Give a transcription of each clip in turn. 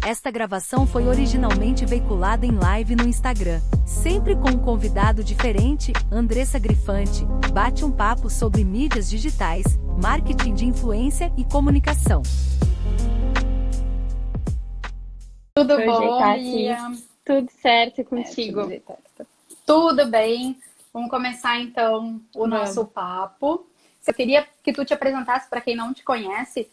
Esta gravação foi originalmente veiculada em live no Instagram. Sempre com um convidado diferente, Andressa Grifante bate um papo sobre mídias digitais, marketing de influência e comunicação. Tudo Vou bom, ajeitar Lia? aqui. Tudo certo contigo? Tudo bem. Vamos começar então o nosso papo. Eu queria que tu te apresentasse para quem não te conhece,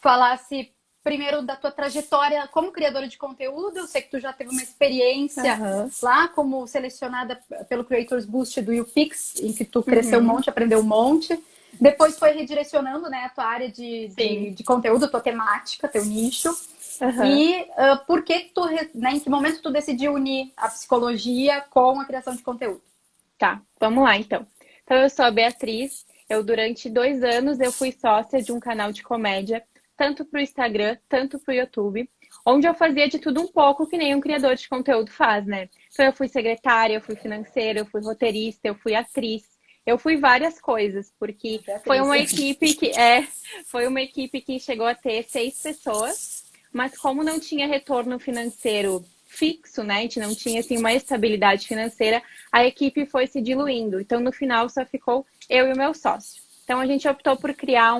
falasse primeiro da tua trajetória como criadora de conteúdo. Eu sei que tu já teve uma experiência lá como selecionada pelo Creators Boost do YouPix, em que tu cresceu um monte, aprendeu um monte. Depois foi redirecionando, né, a tua área de conteúdo, tua temática, teu nicho. E por que tu, né, em que momento tu decidiu unir a psicologia com a criação de conteúdo? Tá, vamos lá então. Então eu sou a Beatriz. Durante 2 anos, eu fui sócia de um canal de comédia, tanto para o Instagram, tanto para o YouTube, onde eu fazia de tudo um pouco, que nem um criador de conteúdo faz, né? Então eu fui secretária, eu fui financeira, eu fui roteirista, eu fui atriz, eu fui várias coisas, porque foi uma equipe que chegou a ter 6 pessoas, mas como não tinha retorno financeiro fixo, né? A gente não tinha assim uma estabilidade financeira, a equipe foi se diluindo. Então no final só ficou eu e o meu sócio. Então a gente optou por criar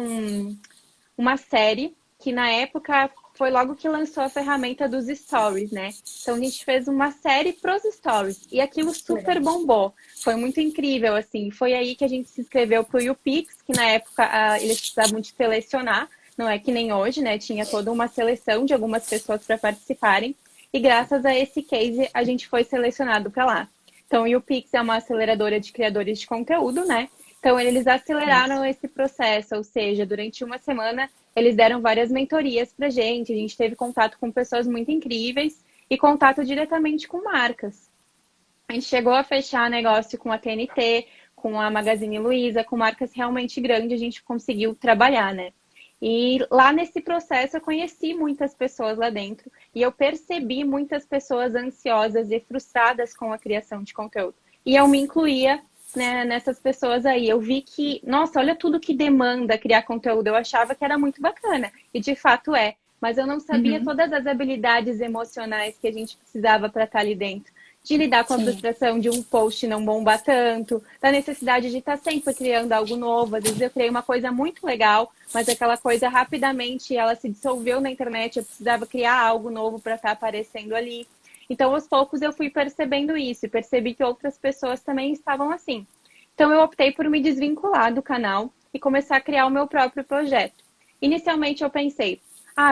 uma série que na época foi logo que lançou a ferramenta dos stories, né? Então a gente fez uma série pros stories e aquilo super bombou. Foi muito incrível, assim. Foi aí que a gente se inscreveu pro YouPix, que na época eles precisavam de selecionar, não é que nem hoje, né? Tinha toda uma seleção de algumas pessoas para participarem e graças a esse case a gente foi selecionado para lá. Então o YouPix é uma aceleradora de criadores de conteúdo, né? Então, eles aceleraram esse processo, ou seja, durante uma semana, eles deram várias mentorias pra gente, a gente teve contato com pessoas muito incríveis e contato diretamente com marcas. A gente chegou a fechar negócio com a TNT, com a Magazine Luiza, com marcas realmente grandes, a gente conseguiu trabalhar, né? E lá nesse processo eu conheci muitas pessoas lá dentro e eu percebi muitas pessoas ansiosas e frustradas com a criação de conteúdo. E eu me incluía, né, nessas pessoas aí. Eu vi que, nossa, olha tudo que demanda criar conteúdo. Eu achava que era muito bacana, e de fato é. Mas eu não sabia todas as habilidades emocionais que a gente precisava para estar ali dentro. De lidar com a frustração de um post não bombar tanto, da necessidade de estar sempre criando algo novo. Às vezes eu criei uma coisa muito legal, mas aquela coisa rapidamente ela se dissolveu na internet, eu precisava criar algo novo para estar aparecendo ali. Então, aos poucos, eu fui percebendo isso e percebi que outras pessoas também estavam assim. Então, eu optei por me desvincular do canal e começar a criar o meu próprio projeto. Inicialmente, eu pensei,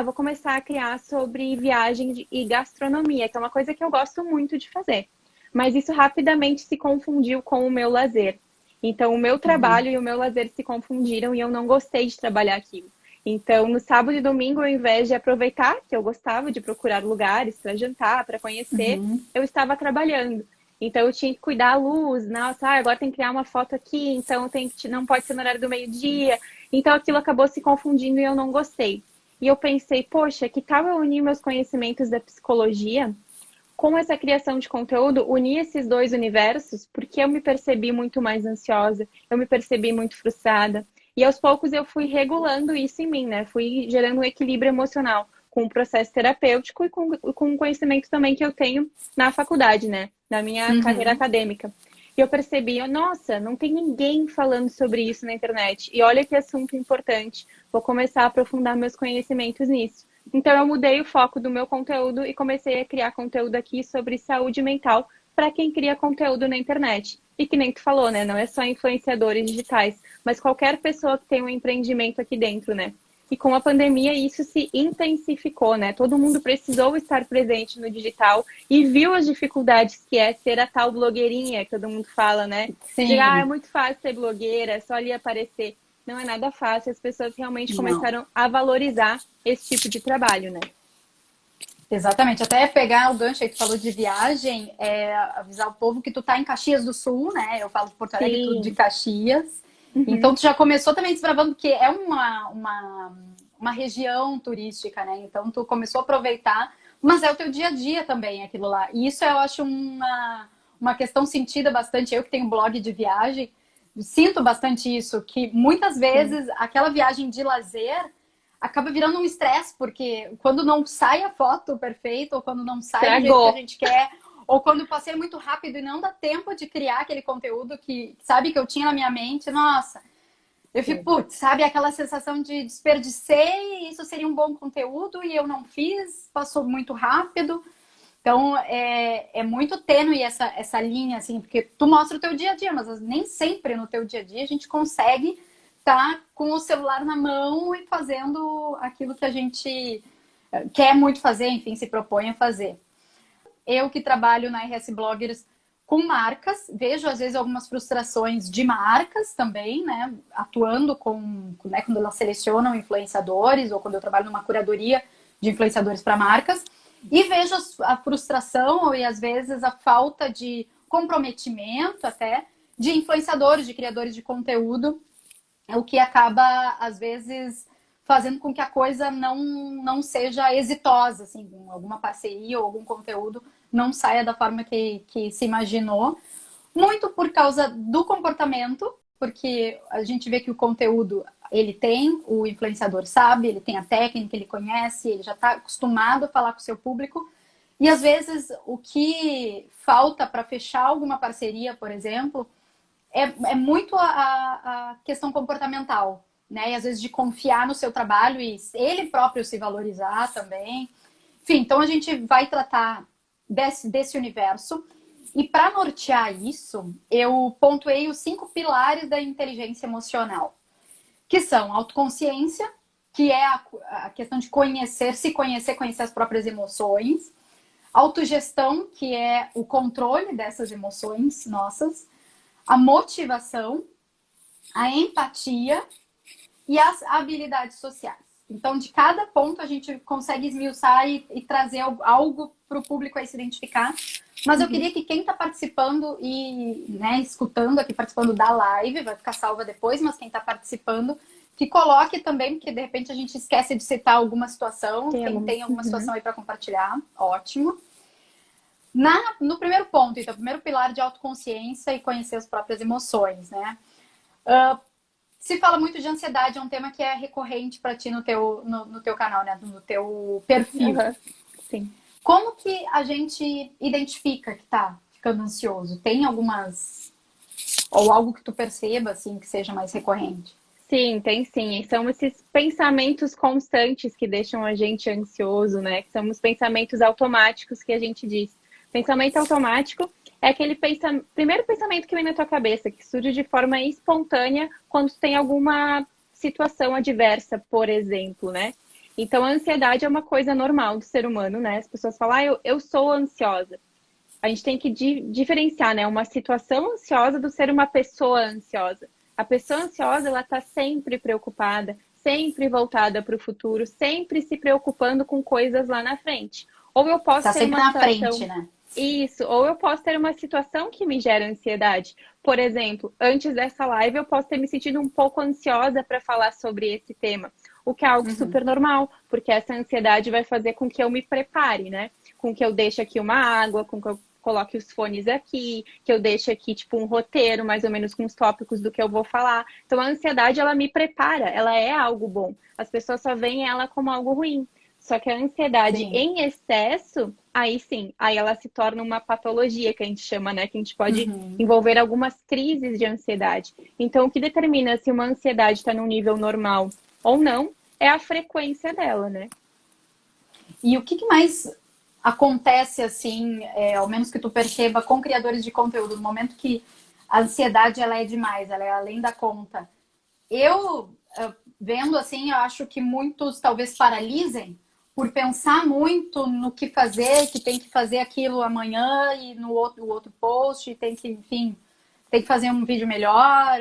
vou começar a criar sobre viagem e gastronomia, que é uma coisa que eu gosto muito de fazer. Mas isso rapidamente se confundiu com o meu lazer. Então, o meu trabalho e o meu lazer se confundiram e eu não gostei de trabalhar aquilo. Então, no sábado e domingo, ao invés de aproveitar, que eu gostava de procurar lugares para jantar, para conhecer, eu estava trabalhando. Então, eu tinha que cuidar a luz. Nossa, agora tem que criar uma foto aqui, então não pode ser no horário do meio-dia. Então, aquilo acabou se confundindo e eu não gostei. E eu pensei, poxa, que tal eu unir meus conhecimentos da psicologia com essa criação de conteúdo, unir esses 2 universos, porque eu me percebi muito mais ansiosa, eu me percebi muito frustrada. E aos poucos eu fui regulando isso em mim, né? Fui gerando um equilíbrio emocional com o processo terapêutico e com o conhecimento também que eu tenho na faculdade, né? Na minha carreira acadêmica. E eu percebi, nossa, não tem ninguém falando sobre isso na internet. E olha que assunto importante. Vou começar a aprofundar meus conhecimentos nisso. Então eu mudei o foco do meu conteúdo e comecei a criar conteúdo aqui sobre saúde mental para quem cria conteúdo na internet. E que nem tu falou, né? Não é só influenciadores digitais, mas qualquer pessoa que tem um empreendimento aqui dentro, né? E com a pandemia isso se intensificou, né? Todo mundo precisou estar presente no digital e viu as dificuldades que é ser a tal blogueirinha, que todo mundo fala, né? De, é muito fácil ser blogueira, é só ali aparecer. Não é nada fácil, as pessoas realmente começaram a valorizar esse tipo de trabalho, né? Exatamente, até pegar o gancho aí que tu falou de viagem, avisar o povo que tu tá em Caxias do Sul, né? Eu falo de Porto Alegre, tudo de Caxias. Então tu já começou também desbravando, porque é uma região turística, né? Então tu começou a aproveitar, mas é o teu dia a dia também aquilo lá. E isso eu acho uma questão sentida bastante. Eu que tenho blog de viagem, sinto bastante isso, que muitas vezes aquela viagem de lazer acaba virando um estresse, porque quando não sai a foto perfeita, ou quando não sai do jeito Estragou. que a gente quer, ou quando o passeio é muito rápido e não dá tempo de criar aquele conteúdo que, sabe, que eu tinha na minha mente, nossa, eu fico, putz, sabe, aquela sensação de desperdicei, isso seria um bom conteúdo e eu não fiz, passou muito rápido. Então, é muito tênue essa linha, assim, porque tu mostra o teu dia a dia, mas nem sempre no teu dia a dia a gente consegue estar com o celular na mão e fazendo aquilo que a gente quer muito fazer, enfim, se propõe a fazer. Eu que trabalho na RS Bloggers com marcas, vejo às vezes algumas frustrações de marcas também, né? Atuando né, quando elas selecionam influenciadores ou quando eu trabalho numa curadoria de influenciadores para marcas. E vejo a frustração e às vezes a falta de comprometimento até de influenciadores, de criadores de conteúdo, o que acaba às vezes fazendo com que a coisa não seja exitosa, assim, alguma parceria ou algum conteúdo não saia da forma que se imaginou. Muito por causa do comportamento, porque a gente vê que o conteúdo ele tem, o influenciador sabe, ele tem a técnica, ele conhece, ele já está acostumado a falar com o seu público. E às vezes o que falta para fechar alguma parceria, por exemplo, é muito a questão comportamental, né? E às vezes de confiar no seu trabalho e ele próprio se valorizar também. Enfim, então a gente vai tratar desse universo. E para nortear isso, eu pontuei os 5 pilares da inteligência emocional, que são autoconsciência, que é a questão de se conhecer, conhecer as próprias emoções. Autogestão, que é o controle dessas emoções nossas. A motivação, a empatia e as habilidades sociais. Então, de cada ponto, a gente consegue esmiuçar e trazer algo para o público a se identificar. Mas eu queria que quem está participando e né, escutando aqui, participando da live, vai ficar salva depois, mas quem está participando, que coloque também, porque de repente a gente esquece de citar alguma situação. Quem tem alguma situação aí para compartilhar, ótimo. No primeiro ponto, então, primeiro pilar de autoconsciência e conhecer as próprias emoções, né? Se fala muito de ansiedade, é um tema que é recorrente para ti no teu canal, né? No teu perfil. Sim. Como que a gente identifica que tá ficando ansioso? Tem algumas... Ou algo que tu perceba, assim, que seja mais recorrente? Sim, tem sim. E são esses pensamentos constantes que deixam a gente ansioso, né? Que são os pensamentos automáticos que a gente diz. Pensamento automático é aquele primeiro pensamento que vem na tua cabeça, que surge de forma espontânea quando tu tem alguma situação adversa, por exemplo, né? Então, a ansiedade é uma coisa normal do ser humano, né? As pessoas falam, eu sou ansiosa. A gente tem que diferenciar, né? Uma situação ansiosa do ser uma pessoa ansiosa. A pessoa ansiosa, ela tá sempre preocupada, sempre voltada para o futuro, sempre se preocupando com coisas lá na frente. Ou eu posso ter sempre uma na situação... frente, né? Isso, ou eu posso ter uma situação que me gera ansiedade. Por exemplo, antes dessa live eu posso ter me sentido um pouco ansiosa para falar sobre esse tema, o que é algo super normal, porque essa ansiedade vai fazer com que eu me prepare, né? Com que eu deixe aqui uma água, com que eu coloque os fones aqui, que eu deixe aqui tipo um roteiro, mais ou menos com os tópicos do que eu vou falar. Então a ansiedade, ela me prepara, ela é algo bom. As pessoas só veem ela como algo ruim. Só que a ansiedade em excesso, aí sim, aí ela se torna uma patologia que a gente chama, né? Que a gente pode envolver algumas crises de ansiedade. Então, o que determina se uma ansiedade está num nível normal ou não é a frequência dela, né? E o que mais acontece, assim, ao menos que tu perceba, com criadores de conteúdo, no momento que a ansiedade ela é demais, ela é além da conta? Vendo assim, eu acho que muitos talvez paralisem por pensar muito no que fazer, que tem que fazer aquilo amanhã e no outro post, tem que, enfim, tem que fazer um vídeo melhor,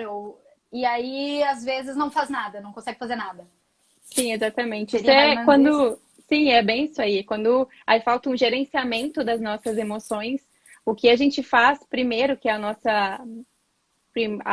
e aí às vezes não faz nada, não consegue fazer nada. Sim, exatamente. Isso Seria é quando... Sim, é bem isso aí. Quando aí falta um gerenciamento das nossas emoções, o que a gente faz primeiro, que é a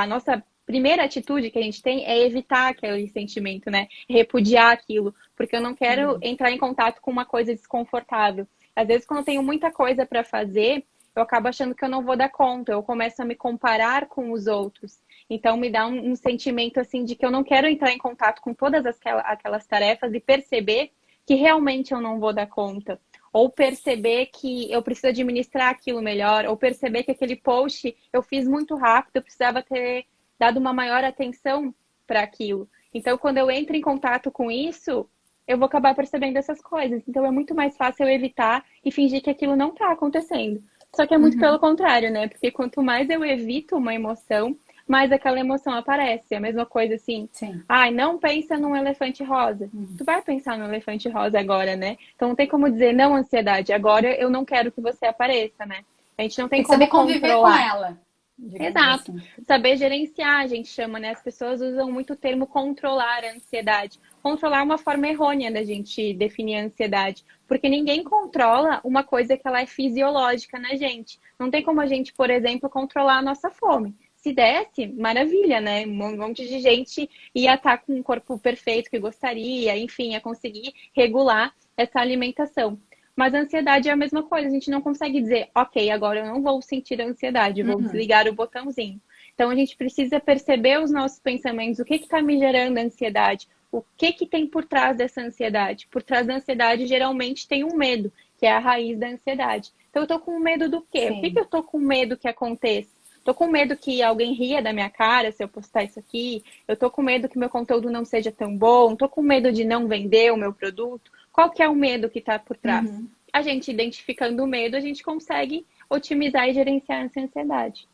nossa primeira atitude que a gente tem é evitar aquele sentimento, né? Repudiar aquilo, porque eu não quero entrar em contato com uma coisa desconfortável. Às vezes, quando eu tenho muita coisa para fazer, eu acabo achando que eu não vou dar conta, eu começo a me comparar com os outros. Então me dá um sentimento assim de que eu não quero entrar em contato com todas aquelas tarefas e perceber que realmente eu não vou dar conta. Ou perceber que eu preciso administrar aquilo melhor, ou perceber que aquele post eu fiz muito rápido, eu precisava ter dado uma maior atenção para aquilo. Então, quando eu entro em contato com isso, eu vou acabar percebendo essas coisas. Então, é muito mais fácil eu evitar e fingir que aquilo não está acontecendo. Só que é muito pelo contrário, né? Porque quanto mais eu evito uma emoção, mais aquela emoção aparece. É a mesma coisa assim. Sim. Ai, não pensa num elefante rosa. Tu vai pensar no elefante rosa agora, né? Então não tem como dizer não, ansiedade. Agora eu não quero que você apareça, né? A gente não tem como saber conviver controlar. com ela. Exato. Assim. Saber gerenciar, a gente chama, né? As pessoas usam muito o termo controlar a ansiedade. Controlar é uma forma errônea da gente definir a ansiedade, porque ninguém controla uma coisa que ela é fisiológica na gente. Não tem como a gente, por exemplo, controlar a nossa fome. Se desse, maravilha, né? Um monte de gente ia estar com um corpo perfeito que gostaria, enfim, ia conseguir regular essa alimentação. Mas a ansiedade é a mesma coisa, a gente não consegue dizer, ok, agora eu não vou sentir a ansiedade, eu vou desligar o botãozinho. Então a gente precisa perceber os nossos pensamentos, o que está me gerando ansiedade, o que tem por trás dessa ansiedade. Por trás da ansiedade, geralmente tem um medo, que é a raiz da ansiedade. Então eu tô com medo do quê? Sim. O que eu tô com medo que aconteça? Tô com medo que alguém ria da minha cara se eu postar isso aqui. Eu tô com medo que meu conteúdo não seja tão bom. Tô com medo de não vender o meu produto. Qual que é o medo que tá por trás? A gente identificando o medo, a gente consegue otimizar e gerenciar essa ansiedade.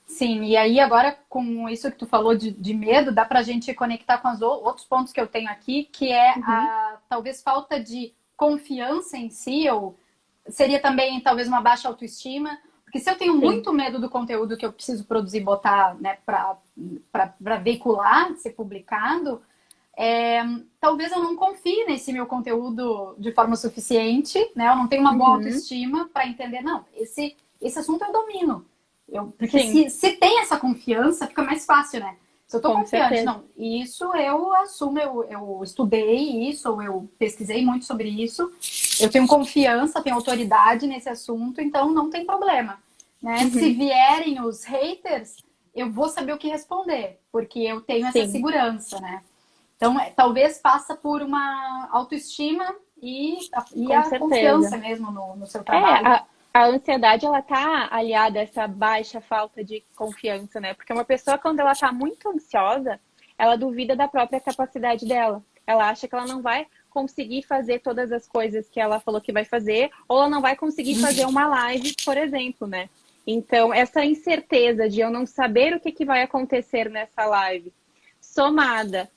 Sim, e aí agora com isso que tu falou de medo, dá pra gente conectar com os outros pontos que eu tenho aqui, que é a talvez falta de confiança em si, ou seria também talvez uma baixa autoestima. Porque se eu tenho muito medo do conteúdo que eu preciso produzir, botar, né, para veicular, ser publicado, talvez eu não confie nesse meu conteúdo de forma suficiente, né? Eu não tenho uma boa autoestima para entender, não, esse assunto eu domino. Porque se tem essa confiança, fica mais fácil, né? Se eu tô confiante, não, isso eu assumo, eu estudei isso, ou eu pesquisei muito sobre isso, eu tenho confiança, tenho autoridade nesse assunto, então não tem problema, né? Se vierem os haters, eu vou saber o que responder, porque eu tenho essa segurança, né? Então, talvez passa por uma autoestima e a confiança mesmo no seu trabalho. A ansiedade, ela tá aliada a essa baixa falta de confiança, né? Porque uma pessoa, quando ela tá muito ansiosa, ela duvida da própria capacidade dela. Ela acha que ela não vai conseguir fazer todas as coisas que ela falou que vai fazer, ou ela não vai conseguir fazer uma live, por exemplo, né? Então, essa incerteza de eu não saber o que vai acontecer nessa live, somada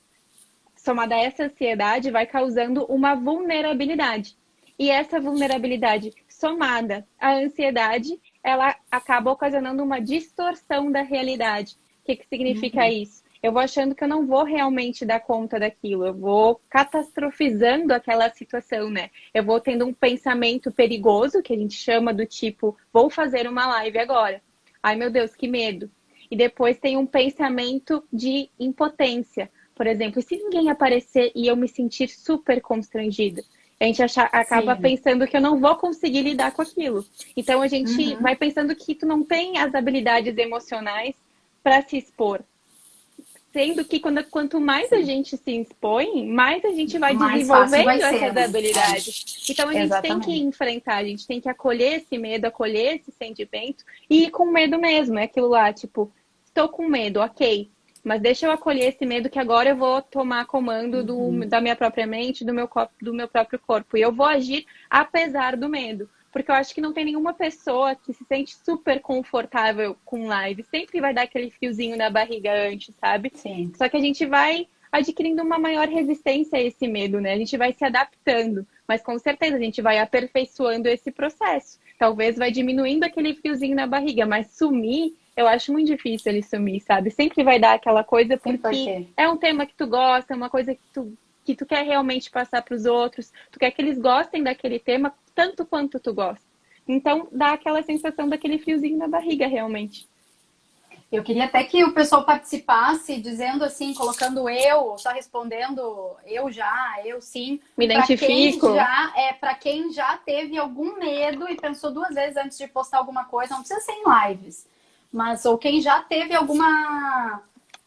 a essa ansiedade, vai causando uma vulnerabilidade. E essa vulnerabilidade somada à ansiedade, ela acaba ocasionando uma distorção da realidade. O que significa isso? Eu vou achando que eu não vou realmente dar conta daquilo, eu vou catastrofizando aquela situação, né? Eu vou tendo um pensamento perigoso, que a gente chama do tipo, vou fazer uma live agora. Ai, meu Deus, que medo. E depois tem um pensamento de impotência. Por exemplo, e se ninguém aparecer e eu me sentir super constrangida? A gente acaba pensando que eu não vou conseguir lidar com aquilo. Então, a gente vai pensando que tu não tem as habilidades emocionais para se expor. Sendo que quanto mais a gente se expõe, mais a gente vai desenvolvendo essas habilidades. Então, a gente tem que enfrentar, a gente tem que acolher esse medo, acolher esse sentimento e ir com medo mesmo. É aquilo lá, tipo, estou com medo, ok. Mas deixa eu acolher esse medo que agora eu vou tomar comando da minha própria mente, do meu próprio corpo. E eu vou agir apesar do medo. Porque eu acho que não tem nenhuma pessoa que se sente super confortável com live. Sempre vai dar aquele fiozinho na barriga antes, sabe? Sim. Só que a gente vai adquirindo uma maior resistência a esse medo, né? A gente vai se adaptando. Mas com certeza a gente vai aperfeiçoando esse processo. Talvez vai diminuindo aquele fiozinho na barriga, mas sumir... Eu acho muito difícil ele sumir, sabe? Sempre vai dar aquela coisa porque é um tema que tu gosta, é uma coisa que tu quer realmente passar para os outros. Tu quer que eles gostem daquele tema tanto quanto tu gosta. Então, dá aquela sensação daquele friozinho na barriga, realmente. Eu queria até que o pessoal participasse, dizendo assim, colocando eu, só respondendo eu sim. Me identifico. Para quem já teve algum medo e pensou duas vezes antes de postar alguma coisa, não precisa ser em lives. ou quem já teve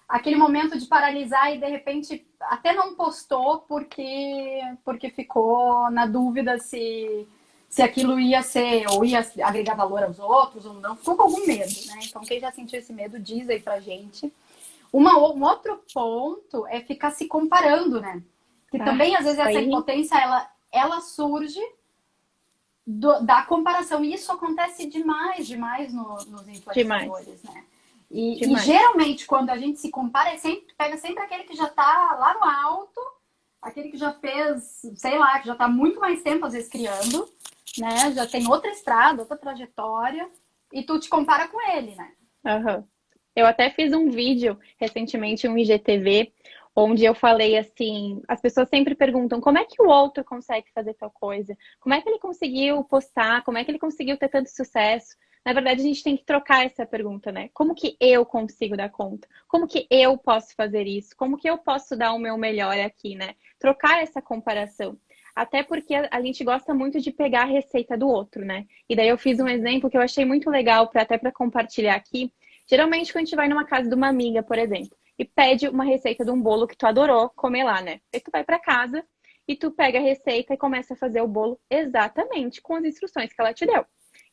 aquele momento de paralisar e de repente até não postou porque ficou na dúvida se aquilo ia ser ou ia agregar valor aos outros ou não, ficou com algum medo, né? Então quem já sentiu esse medo, diz aí pra gente. Um outro ponto é ficar se comparando, né? Que também às vezes essa impotência ela surge da comparação, e isso acontece demais nos influenciadores, né? E geralmente, quando a gente se compara, pega sempre aquele que já tá lá no alto, aquele que já fez, sei lá, que já tá muito mais tempo, às vezes, criando, né? Já tem outra estrada, outra trajetória, e tu te compara com ele, né? Uhum. Eu até fiz um vídeo recentemente, um IGTV, onde eu falei assim, as pessoas sempre perguntam como é que o outro consegue fazer tal coisa? Como é que ele conseguiu postar? Como é que ele conseguiu ter tanto sucesso? Na verdade, a gente tem que trocar essa pergunta, né? Como que eu consigo dar conta? Como que eu posso fazer isso? Como que eu posso dar o meu melhor aqui, né? Trocar essa comparação. Até porque a gente gosta muito de pegar a receita do outro, né? E daí eu fiz um exemplo que eu achei muito legal até para compartilhar aqui. Geralmente, quando a gente vai numa casa de uma amiga, por exemplo, e pede uma receita de um bolo que tu adorou comer lá, né? Aí tu vai para casa e tu pega a receita e começa a fazer o bolo exatamente com as instruções que ela te deu.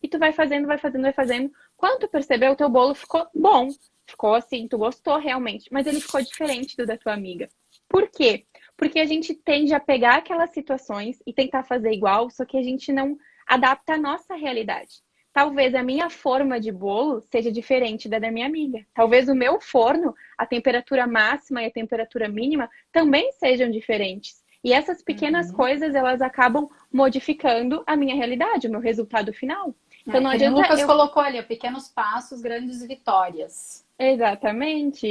E tu vai fazendo, vai fazendo, vai fazendo. Quando tu percebeu, o teu bolo ficou bom. Ficou assim, tu gostou realmente. Mas ele ficou diferente do da tua amiga. Por quê? Porque a gente tende a pegar aquelas situações e tentar fazer igual, só que a gente não adapta a nossa realidade. Talvez a minha forma de bolo seja diferente da minha amiga. Talvez o meu forno, a temperatura máxima e a temperatura mínima também sejam diferentes. E essas pequenas coisas, elas acabam modificando a minha realidade, o meu resultado final. Então não adianta. O Lucas colocou ali, pequenos passos, grandes vitórias. Exatamente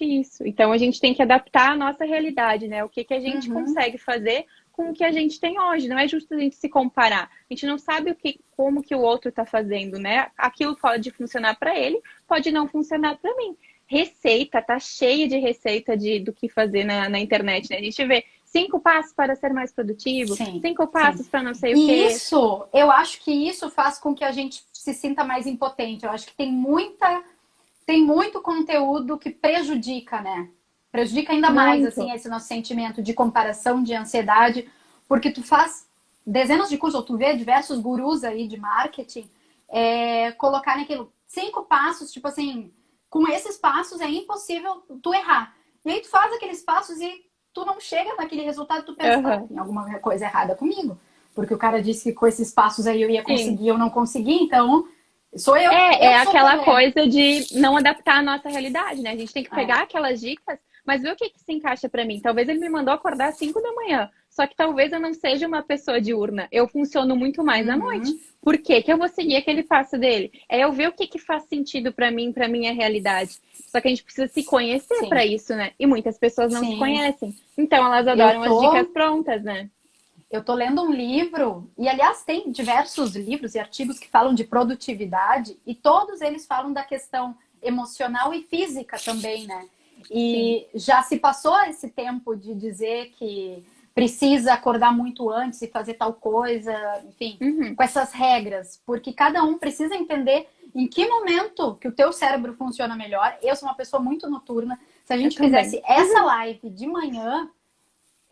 isso. Então a gente tem que adaptar a nossa realidade, né? O que a gente consegue fazer com o que a gente tem hoje. Não é justo a gente se comparar. A gente não sabe como que o outro está fazendo, né? Aquilo pode funcionar para ele, pode não funcionar para mim. Receita, tá cheia de receita do que fazer na internet, né? A gente vê 5 passos para ser mais produtivo, 5 passos para não sei o quê. Isso, eu acho que isso faz com que a gente se sinta mais impotente. Eu acho que tem muito conteúdo que prejudica, né? Prejudica ainda mais, assim, esse nosso sentimento de comparação, de ansiedade, porque tu faz dezenas de cursos, ou tu vê diversos gurus aí de marketing, colocar naquilo 5 passos, tipo assim, com esses passos é impossível tu errar. E aí tu faz aqueles passos e tu não chega naquele resultado, tu pensa, tem alguma coisa errada comigo. Porque o cara disse que com esses passos aí eu ia conseguir, eu não consegui, então sou eu. É aquela coisa de não adaptar a nossa realidade, né? A gente tem que pegar aquelas dicas, mas ver o que se encaixa pra mim. Talvez ele me mandou acordar às 5 da manhã, só que talvez eu não seja uma pessoa diurna. Eu funciono muito mais à noite. Por que que eu vou seguir aquele passo dele? É eu ver o que faz sentido pra mim, pra minha realidade. Só que a gente precisa se conhecer pra isso, né? E muitas pessoas não se conhecem. Então elas adoram as dicas prontas, né? Eu tô lendo um livro, e aliás tem diversos livros e artigos que falam de produtividade, e todos eles falam da questão emocional e física também, né? E já se passou esse tempo de dizer que precisa acordar muito antes e fazer tal coisa, enfim, com essas regras, porque cada um precisa entender em que momento que o teu cérebro funciona melhor. Eu sou uma pessoa muito noturna. Se a gente fizesse essa live de manhã,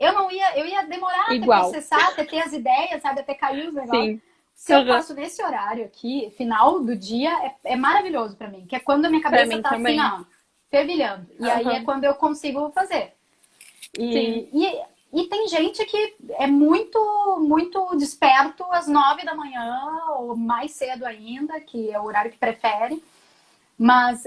eu ia demorar até processar, até ter as ideias, sabe? Até cair os negócios. Se eu faço nesse horário aqui, final do dia, é maravilhoso pra mim. Que é quando a minha cabeça tá também. Assim, ó, fervilhando. E aí é quando eu consigo fazer. E tem gente que é muito, muito desperto às 9 da manhã, ou mais cedo ainda, que é o horário que prefere. Mas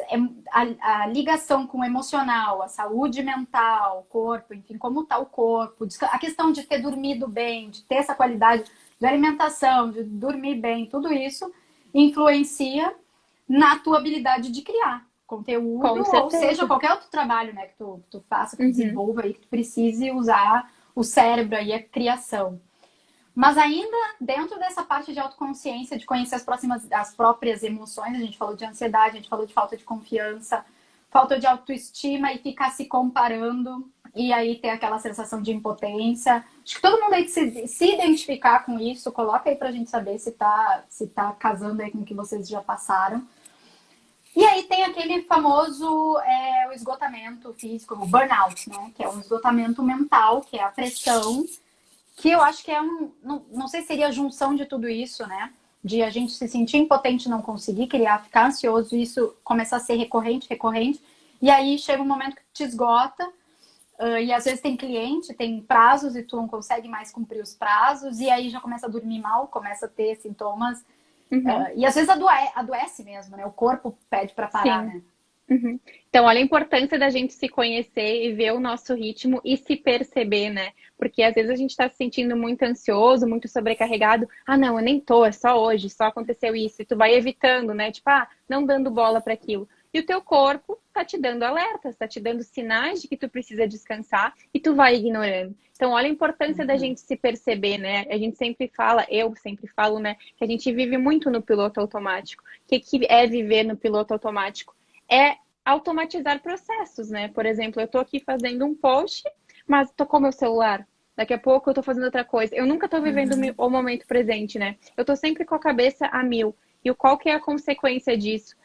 a ligação com o emocional, a saúde mental, o corpo, enfim, como está o corpo, a questão de ter dormido bem, de ter essa qualidade de alimentação, de dormir bem, tudo isso influencia na tua habilidade de criar conteúdo, ou seja, qualquer outro trabalho, né, que tu faça, que tu desenvolva e que tu precise usar o cérebro aí, a criação. Mas ainda dentro dessa parte de autoconsciência, de conhecer as próprias emoções, a gente falou de ansiedade, a gente falou de falta de confiança, falta de autoestima e ficar se comparando e aí ter aquela sensação de impotência. Acho que todo mundo aí se identificar com isso, coloca aí pra gente saber se tá casando aí com o que vocês já passaram. E aí tem aquele famoso o esgotamento físico, o burnout, né? Que é um esgotamento mental, que é a pressão, que eu acho que é não sei se seria a junção de tudo isso, né? De a gente se sentir impotente, não conseguir criar, ficar ansioso, isso começar a ser recorrente, e aí chega um momento que te esgota, e às vezes tem cliente, tem prazos e tu não consegue mais cumprir os prazos, e aí já começa a dormir mal, começa a ter sintomas, e às vezes adoece mesmo, né? O corpo pede para parar, Sim. né? Uhum. Então, olha a importância da gente se conhecer e ver o nosso ritmo e se perceber, né? Porque às vezes a gente tá se sentindo muito ansioso, muito sobrecarregado. Ah, não, eu nem tô, é só hoje, só aconteceu isso. E tu vai evitando, né? Tipo, não dando bola para aquilo. E o teu corpo tá te dando alertas, tá te dando sinais de que tu precisa descansar e tu vai ignorando. Então, olha a importância da gente se perceber, né? A gente sempre fala, eu sempre falo, né? Que a gente vive muito no piloto automático. O que é viver no piloto automático? É automatizar processos, né? Por exemplo, eu tô aqui fazendo um post, mas tô com o meu celular. Daqui a pouco eu tô fazendo outra coisa. Eu nunca tô vivendo o momento presente, né? Eu tô sempre com a cabeça a mil. E qual que é a consequência disso?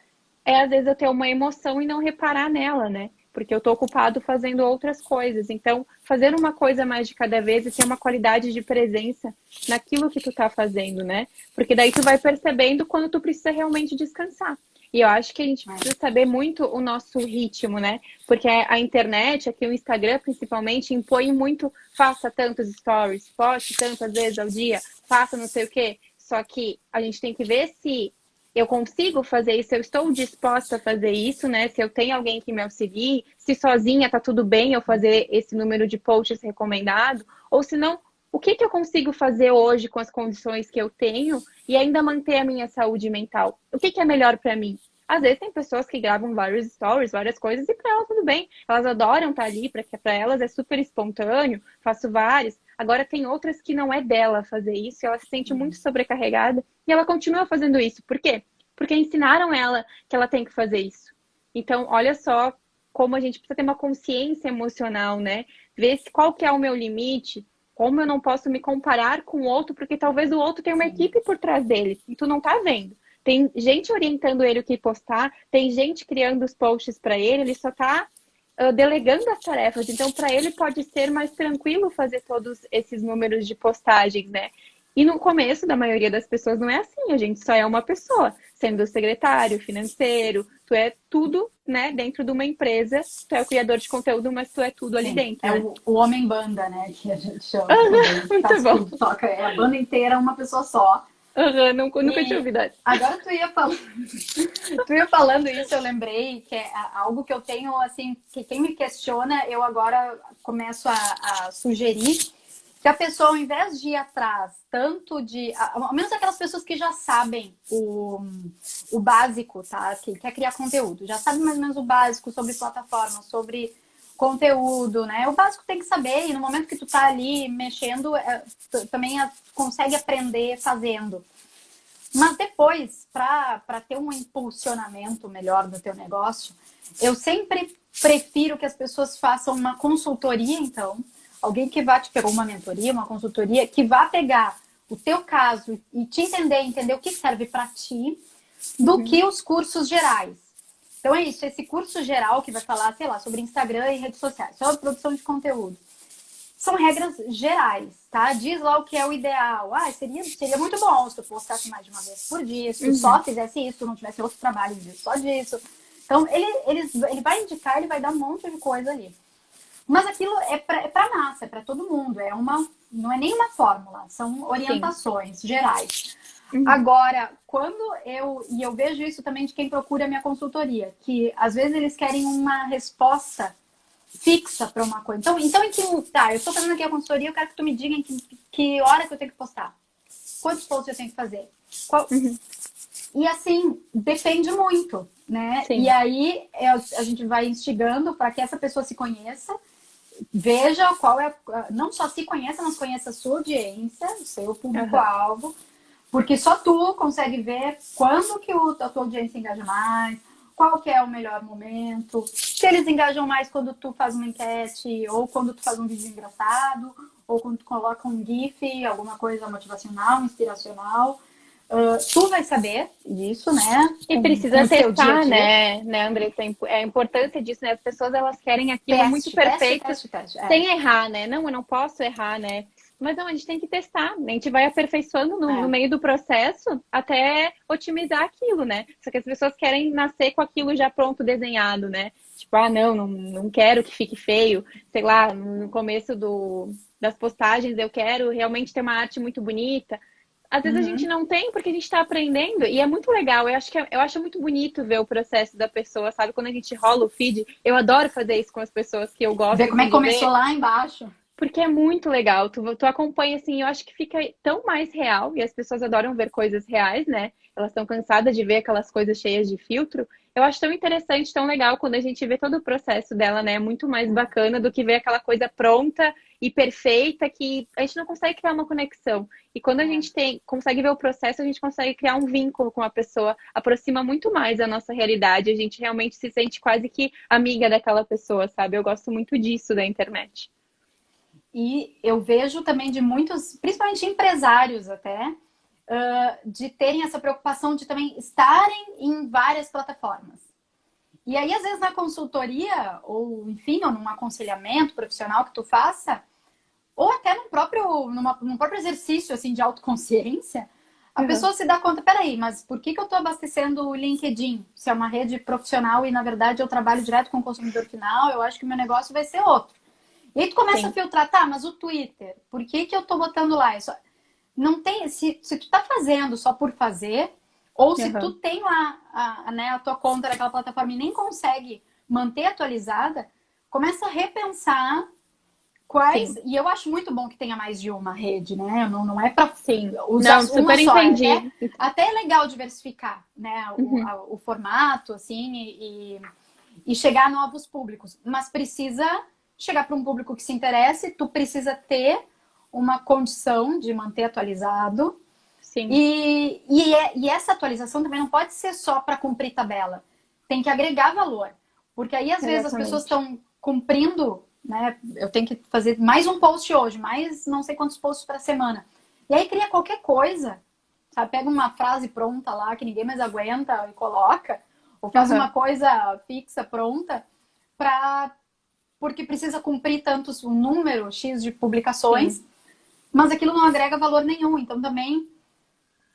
É, às vezes, eu ter uma emoção e não reparar nela, né? Porque eu tô ocupado fazendo outras coisas. Então, fazer uma coisa mais de cada vez e ter uma qualidade de presença naquilo que tu tá fazendo, né? Porque daí tu vai percebendo quando tu precisa realmente descansar. E eu acho que a gente precisa saber muito o nosso ritmo, né? Porque a internet, aqui o Instagram principalmente, impõe muito, faça tantos stories, poste tantas vezes ao dia, faça não sei o quê. Só que a gente tem que ver se eu consigo fazer isso, eu estou disposta a fazer isso, né? Se eu tenho alguém que me auxilie, se sozinha tá tudo bem eu fazer esse número de posts recomendado, ou se não, o que eu consigo fazer hoje com as condições que eu tenho e ainda manter a minha saúde mental? O que é melhor para mim? Às vezes tem pessoas que gravam vários stories, várias coisas, e para elas tudo bem. Elas adoram estar ali, porque para elas é super espontâneo, faço vários. Agora tem outras que não é dela fazer isso, e ela se sente muito sobrecarregada, e ela continua fazendo isso. Por quê? Porque ensinaram ela que ela tem que fazer isso. Então, olha só como a gente precisa ter uma consciência emocional, né? Ver qual que é o meu limite, como eu não posso me comparar com o outro, porque talvez o outro tenha uma equipe por trás dele, e tu não tá vendo. Tem gente orientando ele o que postar, tem gente criando os posts para ele só tá delegando as tarefas. Então, para ele pode ser mais tranquilo fazer todos esses números de postagens, né? E no começo, da maioria das pessoas, não é assim. A gente só é uma pessoa, sendo secretário, financeiro, tu é tudo, né? Dentro de uma empresa, tu é o criador de conteúdo, mas tu é tudo ali dentro. É né? o homem banda, né? Que a gente chama também. Muito bom. Tudo, toca, é a banda inteira, uma pessoa só. Nunca tinha ouvido essa. Agora tu ia falando isso, eu lembrei que é algo que eu tenho, assim, que quem me questiona, eu agora começo a sugerir que a pessoa, ao invés de ir atrás tanto de... Ao menos aquelas pessoas que já sabem o básico, tá? Que quer criar conteúdo. Já sabe mais ou menos o básico sobre plataforma, sobre conteúdo, né? O básico tem que saber. E no momento que tu tá ali mexendo, também consegue aprender fazendo. Mas depois, para ter um impulsionamento melhor do teu negócio, eu sempre prefiro que as pessoas façam uma consultoria, então. Alguém que vá te pegar uma mentoria, uma consultoria, que vá pegar o teu caso e te entender o que serve para ti, do que os cursos gerais. Então é isso, esse curso geral que vai falar, sei lá, sobre Instagram e redes sociais, sobre produção de conteúdo. São regras gerais, tá? Diz lá o que é o ideal. Seria muito bom se tu postasse mais de uma vez por dia, se tu só fizesse isso, não tivesse outro trabalho só disso. Então, ele vai indicar, ele vai dar um monte de coisa ali. Mas aquilo é para massa, é para todo mundo. Não é nenhuma fórmula, são orientações gerais. Agora, eu vejo isso também de quem procura a minha consultoria, que às vezes eles querem uma resposta fixa para uma coisa. Então em que eu estou fazendo aqui a consultoria, eu quero que tu me diga em que hora que eu tenho que postar. Quantos posts eu tenho que fazer? E assim, depende muito, né? Sim. E aí a gente vai instigando para que essa pessoa se conheça, veja qual é, não só se conheça, mas conheça a sua audiência, o seu público-alvo, porque só tu consegue ver quando que a tua audiência engaja mais, qual que é o melhor momento, se eles engajam mais quando tu faz uma enquete, ou quando tu faz um vídeo engraçado, ou quando tu coloca um GIF, alguma coisa motivacional, inspiracional. Tu vai saber disso, né? E precisa com seu dia a testar, dia. né, Andressa? A importância disso, né? As pessoas, elas querem aquilo muito perfeito, Teste. sem errar, né? Não, eu não posso errar, né? Mas não, a gente tem que testar, né? A gente vai aperfeiçoando no meio do processo até otimizar aquilo, né? Só que as pessoas querem nascer com aquilo já pronto, desenhado, né? Tipo, não quero que fique feio. Sei lá, no começo das postagens eu quero realmente ter uma arte muito bonita. Às vezes a gente não tem porque a gente está aprendendo e é muito legal. Eu acho muito bonito ver o processo da pessoa, sabe? Quando a gente rola o feed, eu adoro fazer isso com as pessoas que eu gosto Ver como é assim, que de ver. começou lá embaixo. Porque é muito legal. Tu acompanha, assim, eu acho que fica tão mais real. E as pessoas adoram ver coisas reais, né? Elas estão cansadas de ver aquelas coisas cheias de filtro. Eu acho tão interessante, tão legal quando a gente vê todo o processo dela, né? É muito mais bacana do que ver aquela coisa pronta e perfeita que a gente não consegue criar uma conexão. E quando a gente consegue ver o processo, a gente consegue criar um vínculo com a pessoa. Aproxima muito mais a nossa realidade. A gente realmente se sente quase que amiga daquela pessoa, sabe? Eu gosto muito disso da internet. E eu vejo também de muitos, principalmente empresários até, de terem essa preocupação de também estarem em várias plataformas. E aí, às vezes, na consultoria, ou enfim, ou num aconselhamento profissional que tu faça, ou até num próprio exercício assim, de autoconsciência, a pessoa se dá conta, peraí, mas por que eu estou abastecendo o LinkedIn? Se é uma rede profissional e, na verdade, eu trabalho direto com o consumidor final, eu acho que o meu negócio vai ser outro. E aí tu começa a filtrar, tá, mas o Twitter, por que eu tô botando lá? Não tem, se tu tá fazendo só por fazer, ou se tu tem lá a tua conta naquela plataforma e nem consegue manter atualizada, começa a repensar quais... Sim. E eu acho muito bom que tenha mais de uma rede, né? Não é pra usar não, super uma só. entendi. Até é legal diversificar, né? O formato, assim, e chegar a novos públicos. Mas precisa chegar para um público que se interesse, tu precisa ter uma condição de manter atualizado. Sim. E essa atualização também não pode ser só para cumprir tabela. Tem que agregar valor. Porque aí, às vezes, as pessoas estão cumprindo, né? Eu tenho que fazer mais um post hoje, mais não sei quantos posts para semana. E aí cria qualquer coisa. Sabe? Pega uma frase pronta lá que ninguém mais aguenta e coloca. Ou faz uma coisa fixa, pronta, porque precisa cumprir um número X de publicações, mas aquilo não agrega valor nenhum. Então também,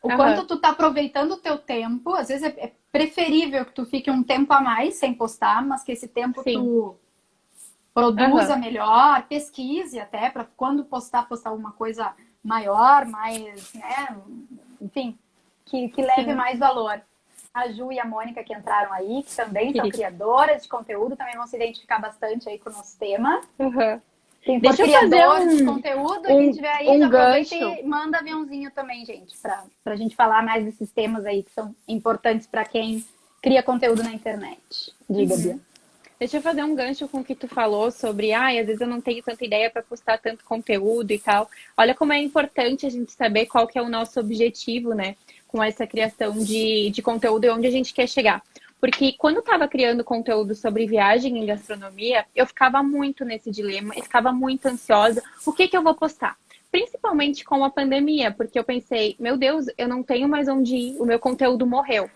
o quanto tu tá aproveitando o teu tempo, às vezes é preferível que tu fique um tempo a mais sem postar, mas que esse tempo tu produza melhor, pesquise até, para quando postar alguma coisa maior, mais, né, enfim, que leve mais valor. A Ju e a Mônica que entraram aí, que também são criadoras de conteúdo, também vão se identificar bastante aí com o nosso tema. Quem for criador de conteúdo, quem tiver aí, já aproveita e manda aviãozinho também, gente, pra gente falar mais desses temas aí que são importantes para quem cria conteúdo na internet. Diga, Bia. Deixa eu fazer um gancho com o que tu falou sobre, às vezes eu não tenho tanta ideia para postar tanto conteúdo e tal. Olha como é importante a gente saber qual que é o nosso objetivo, né? Com essa criação de conteúdo e onde a gente quer chegar. Porque quando eu estava criando conteúdo sobre viagem em gastronomia, eu ficava muito nesse dilema, eu ficava muito ansiosa. O que eu vou postar? Principalmente com a pandemia, porque eu pensei, meu Deus, eu não tenho mais onde ir, o meu conteúdo morreu.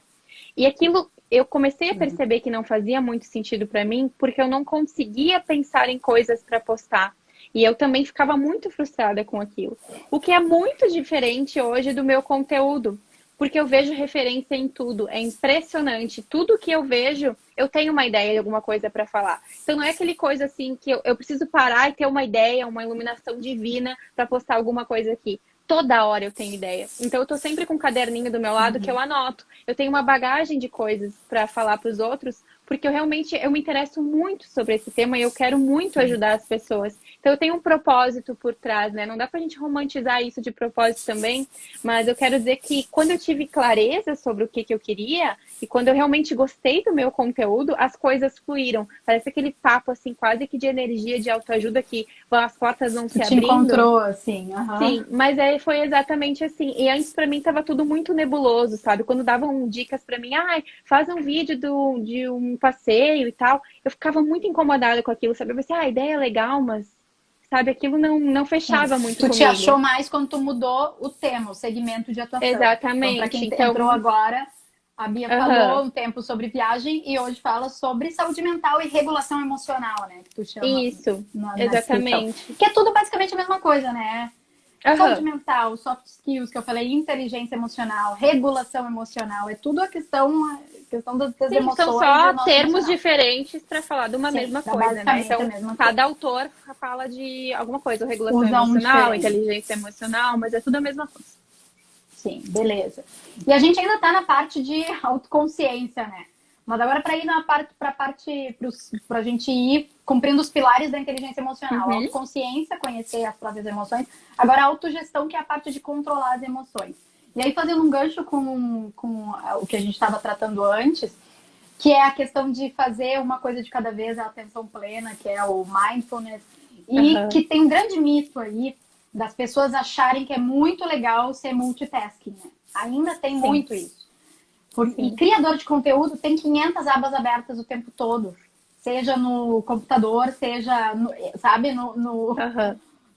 E aquilo, eu comecei a perceber que não fazia muito sentido para mim, porque eu não conseguia pensar em coisas para postar. E eu também ficava muito frustrada com aquilo. O que é muito diferente hoje do meu conteúdo. Porque eu vejo referência em tudo. É impressionante. Tudo que eu vejo, eu tenho uma ideia de alguma coisa para falar. Então não é aquele coisa assim que eu preciso parar e ter uma ideia, uma iluminação divina para postar alguma coisa aqui. Toda hora eu tenho ideia. Então eu tô sempre com um caderninho do meu lado que eu anoto. Eu tenho uma bagagem de coisas para falar para os outros, porque eu me interesso muito sobre esse tema e eu quero muito ajudar as pessoas. Então eu tenho um propósito por trás, né? Não dá pra gente romantizar isso de propósito também, mas eu quero dizer que quando eu tive clareza sobre o que eu queria e quando eu realmente gostei do meu conteúdo, as coisas fluíram. Parece aquele papo assim, quase que de energia, de autoajuda, que as portas vão se abrindo. Te encontrou, assim. Sim, mas foi exatamente assim. E antes pra mim tava tudo muito nebuloso, sabe? Quando davam dicas pra mim, faz um vídeo de um passeio e tal, eu ficava muito incomodada com aquilo, sabe? Eu pensei, a ideia é legal, mas sabe? Aquilo não fechava muito Tu comigo. te achou mais quando tu mudou o tema, o segmento de atuação. Exatamente. Então, para quem Então, entrou agora, a Bia falou um tempo sobre viagem e hoje fala sobre saúde mental e regulação emocional, né? Que tu chama. Isso, Na exatamente. descrição. Que é tudo basicamente a mesma coisa, né? Saúde mental, soft skills, que eu falei, inteligência emocional, regulação emocional, é tudo a questão das emoções. São só termos emocional. diferentes para falar de uma mesma coisa, né? Então, cada autor fala de alguma coisa, regulação emocional, inteligência emocional, mas é tudo a mesma coisa. Sim, beleza. E a gente ainda tá na parte de autoconsciência, né? Mas agora para ir pra gente ir cumprindo os pilares da inteligência emocional. Autoconsciência, conhecer as próprias emoções. Agora a autogestão, que é a parte de controlar as emoções. E aí fazendo um gancho com o que a gente estava tratando antes, que é a questão de fazer uma coisa de cada vez, a atenção plena, que é o mindfulness. E que tem um grande mito aí das pessoas acharem que é muito legal ser multitasking, né? Ainda tem muito isso. E criador de conteúdo tem 500 abas abertas o tempo todo. Seja no computador, seja,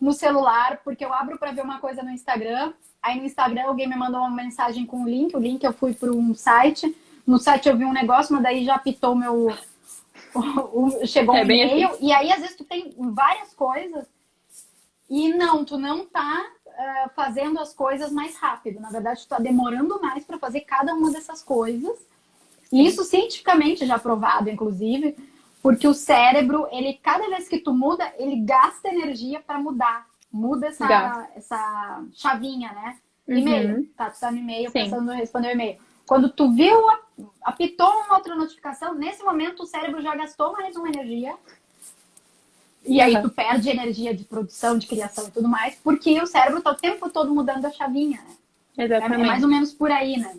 no celular. Porque eu abro para ver uma coisa no Instagram. Aí no Instagram alguém me mandou uma mensagem com o link eu fui para um site. No site eu vi um negócio, mas daí já apitou chegou um e-mail. Assim. E aí às vezes tu tem várias coisas e tu não tá fazendo as coisas mais rápido. Na verdade, tu tá demorando mais para fazer cada uma dessas coisas. E isso cientificamente já provado, inclusive, porque o cérebro, cada vez que tu muda, ele gasta energia para mudar. Muda essa chavinha, né? E-mail. Tá, tu tá no e-mail pensando em responder o e-mail. Quando tu viu, apitou uma outra notificação, nesse momento o cérebro já gastou mais uma energia. E aí tu perde energia de produção, de criação e tudo mais, porque o cérebro tá o tempo todo mudando a chavinha, né? Exatamente. É mais ou menos por aí, né?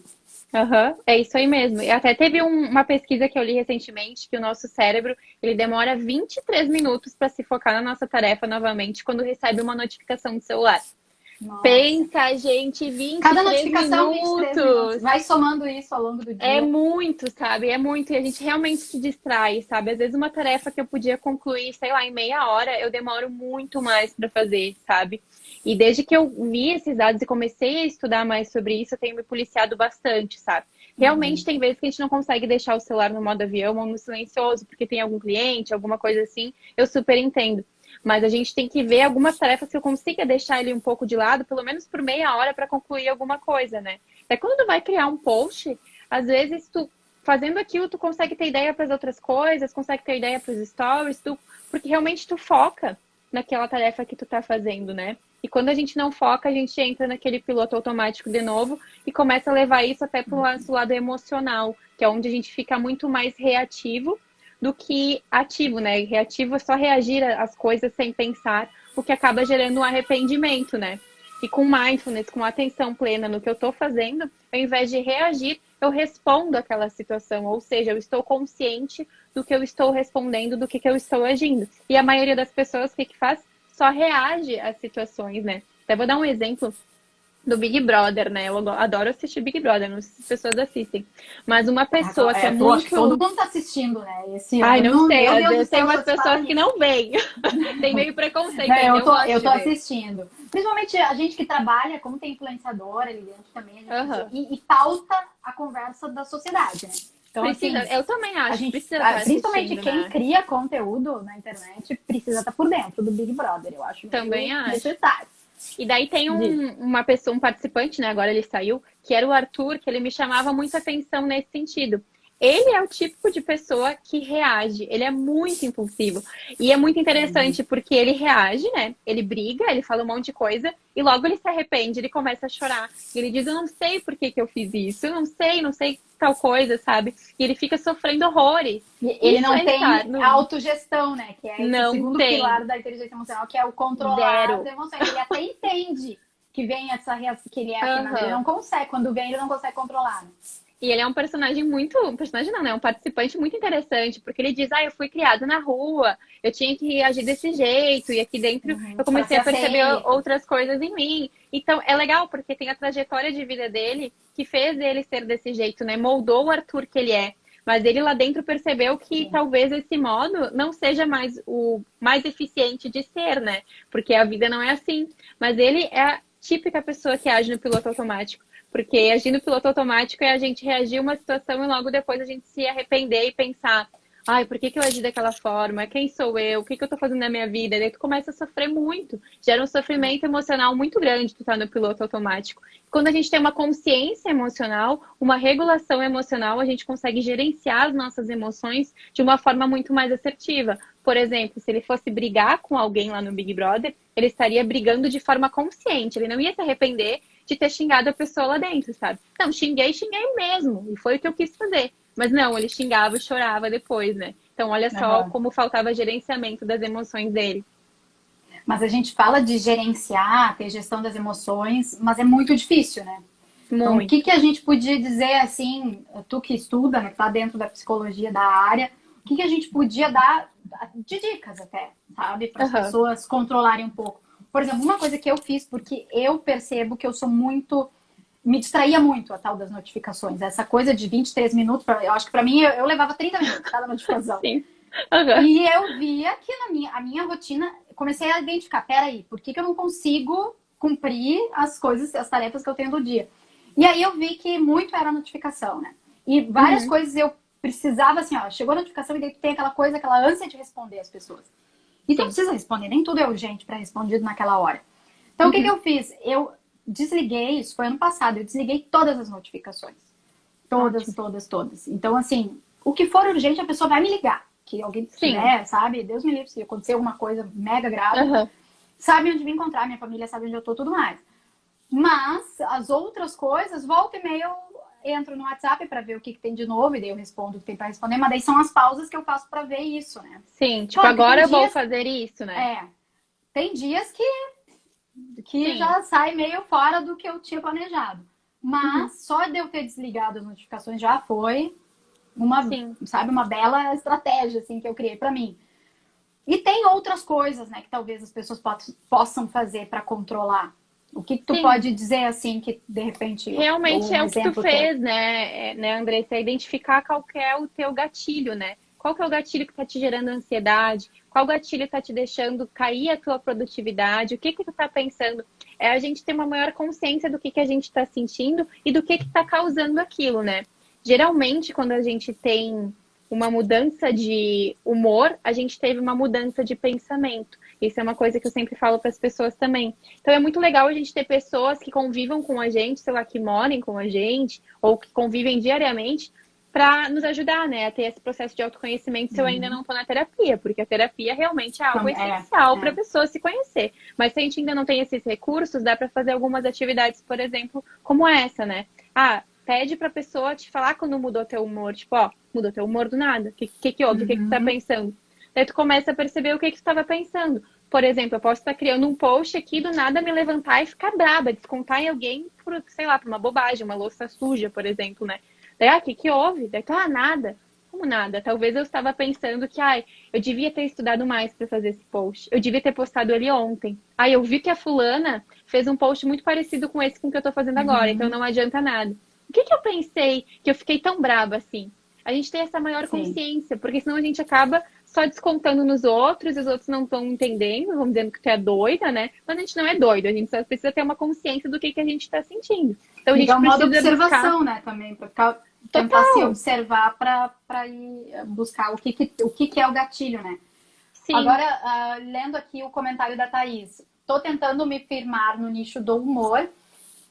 É isso aí mesmo. E até teve uma pesquisa que eu li recentemente, que o nosso cérebro, ele demora 23 minutos para se focar na nossa tarefa novamente quando recebe uma notificação do celular. Nossa. Pensa, gente, 23 Cada notificação, minutos. 23 minutos. Vai somando isso ao longo do dia. É muito, sabe? É muito. E a gente realmente se distrai, sabe? Às vezes uma tarefa que eu podia concluir, sei lá, em meia hora, eu demoro muito mais para fazer, sabe? E desde que eu vi esses dados e comecei a estudar mais sobre isso, eu tenho me policiado bastante, sabe? Realmente tem vezes que a gente não consegue deixar o celular no modo avião ou no silencioso, porque tem algum cliente, alguma coisa assim. Eu super entendo. Mas a gente tem que ver algumas tarefas que eu consiga deixar ele um pouco de lado, pelo menos por meia hora, para concluir alguma coisa, né? Até quando tu vai criar um post, às vezes tu fazendo aquilo, tu consegue ter ideia para as outras coisas, consegue ter ideia para os stories, porque realmente tu foca naquela tarefa que tu tá fazendo, né? E quando a gente não foca, a gente entra naquele piloto automático de novo e começa a levar isso até pro lado emocional, que é onde a gente fica muito mais reativo do que ativo, né? E reativo é só reagir às coisas sem pensar, o que acaba gerando um arrependimento, né? E com mindfulness, com atenção plena no que eu tô fazendo, ao invés de reagir, eu respondo àquela situação. Ou seja, eu estou consciente do que eu estou respondendo, do que eu estou agindo. E a maioria das pessoas, o que faz? Só reage às situações, né? Até vou dar um exemplo do Big Brother, né? Eu adoro assistir Big Brother, não sei se as pessoas assistem. Mas uma pessoa que é muito... Todo mundo tá assistindo, né? Ai, não sei. Às vezes tem umas pessoas que não veem. Tem meio preconceito. Eu tô assistindo. Principalmente a gente que trabalha, como tem influenciadora ali dentro também, e pauta a conversa da sociedade, né? Então, precisa, assim, eu também acho. Principalmente quem cria conteúdo na internet precisa estar por dentro do Big Brother, eu acho. Também acho. Necessário. E daí tem uma pessoa, um participante, né? Agora ele saiu, que era o Arthur, que ele me chamava muita atenção nesse sentido. Ele é o tipo de pessoa que reage, ele é muito impulsivo. E é muito interessante porque ele reage, né? Ele briga, ele fala um monte de coisa e logo ele se arrepende, ele começa a chorar. E ele diz, eu não sei por que eu fiz isso, eu não sei tal coisa, sabe? E ele fica sofrendo horrores. Ele não tem autogestão, né? Que é o segundo pilar da inteligência emocional, que é o controlar as emoções. Ele até entende que vem essa reação, que ele é assim, mas ele não consegue. Quando vem, ele não consegue controlar, né? E ele é um personagem um participante muito interessante, porque ele diz, eu fui criado na rua, eu tinha que agir desse jeito, e aqui dentro eu comecei a perceber outras coisas em mim. Então, é legal, porque tem a trajetória de vida dele, que fez ele ser desse jeito, né? Moldou o Arthur que ele é. Mas ele lá dentro percebeu que talvez esse modo não seja mais o mais eficiente de ser, né? Porque a vida não é assim. Mas ele é a típica pessoa que age no piloto automático. Porque agir no piloto automático é a gente reagir a uma situação e logo depois a gente se arrepender e pensar: ai, por que que eu agi daquela forma? Quem sou eu? O que que eu tô fazendo na minha vida? E daí tu começa a sofrer muito. Gera um sofrimento emocional muito grande tu tá no piloto automático. Quando a gente tem uma consciência emocional, uma regulação emocional, a gente consegue gerenciar as nossas emoções de uma forma muito mais assertiva. Por exemplo, se ele fosse brigar com alguém lá no Big Brother, ele estaria brigando de forma consciente. Ele não ia se arrepender de ter xingado a pessoa lá dentro, sabe? Não, xinguei mesmo. E foi o que eu quis fazer. Mas não, ele xingava e chorava depois, né? Então, olha só como faltava gerenciamento das emoções dele. Mas a gente fala de gerenciar, ter gestão das emoções, mas é muito difícil, né? Então, o que a gente podia dizer, assim, tu que estuda, né, que tá dentro da psicologia da área, o que a gente podia dar de dicas até, sabe? Para as pessoas controlarem um pouco. Por exemplo, uma coisa que eu fiz, porque eu percebo que eu sou muito... Me distraía muito a tal das notificações. Essa coisa de 23 minutos, eu acho que pra mim, eu levava 30 minutos cada notificação. Sim. E eu via que a minha rotina, comecei a identificar, peraí, por que eu não consigo cumprir as coisas, as tarefas que eu tenho do dia? E aí eu vi que muito era notificação, né? E várias coisas eu precisava, assim, ó, chegou a notificação e daí tem aquela coisa, aquela ânsia de responder às pessoas. E tu precisa responder, nem tudo é urgente para respondido naquela hora. Então, o que eu fiz? Eu desliguei, isso foi ano passado, eu desliguei todas as notificações. Todas. Então, assim, o que for urgente, a pessoa vai me ligar. Que alguém tiver, sabe? Deus me livre, se acontecer alguma coisa mega grave, sabe onde me encontrar, minha família sabe onde eu tô, tudo mais. Mas, as outras coisas, volta e meia, eu entro no WhatsApp pra ver o que tem de novo, e daí eu respondo o que tem pra responder, mas daí são as pausas que eu faço pra ver isso, né? Sim, tipo, claro, agora eu vou fazer isso, né? É. Tem dias que já sai meio fora do que eu tinha planejado. Mas só de eu ter desligado as notificações já foi uma bela estratégia assim, que eu criei pra mim. E tem outras coisas, né, que talvez as pessoas possam fazer pra controlar. O que tu pode dizer, assim, que de repente... Realmente é o que tu fez, né, Andressa? É identificar qual que é o teu gatilho, né? Qual que é o gatilho que tá te gerando ansiedade? Qual gatilho tá te deixando cair a tua produtividade? O que tu tá pensando? É a gente ter uma maior consciência do que a gente tá sentindo e do que tá causando aquilo, né? Geralmente, quando a gente tem uma mudança de humor, a gente teve uma mudança de pensamento. Isso é uma coisa que eu sempre falo para as pessoas também. Então, é muito legal a gente ter pessoas que convivam com a gente, sei lá, que morem com a gente, ou que convivem diariamente, para nos ajudar, né, a ter esse processo de autoconhecimento se eu ainda não estou na terapia, porque a terapia realmente é algo essencial para a pessoa se conhecer. Mas se a gente ainda não tem esses recursos, dá para fazer algumas atividades, por exemplo, como essa, né? Pede pra pessoa te falar quando mudou teu humor. Tipo, mudou teu humor do nada. O que houve? O que tu tá pensando? Daí tu começa a perceber o que tu tava pensando. Por exemplo, eu posso estar criando um post aqui, do nada me levantar e ficar braba, descontar em alguém por, sei lá, por uma bobagem, uma louça suja, por exemplo, né? Daí, o que houve? Daí tu, nada. Como nada? Talvez eu estava pensando que, eu devia ter estudado mais para fazer esse post. Eu devia ter postado ele ontem. Eu vi que a fulana fez um post muito parecido com esse com que eu tô fazendo agora, então não adianta nada. O que eu pensei que eu fiquei tão braba assim? A gente tem essa maior consciência, porque senão a gente acaba só descontando nos outros, e os outros não estão entendendo, vão dizendo que tu é doida, né? Mas a gente não é doido, a gente só precisa ter uma consciência do que a gente está sentindo. Então a gente precisa modo observação, né, também, para tentar se observar para ir buscar o que é o gatilho, né? Sim. Agora, lendo aqui o comentário da Thaís, tô tentando me firmar no nicho do humor.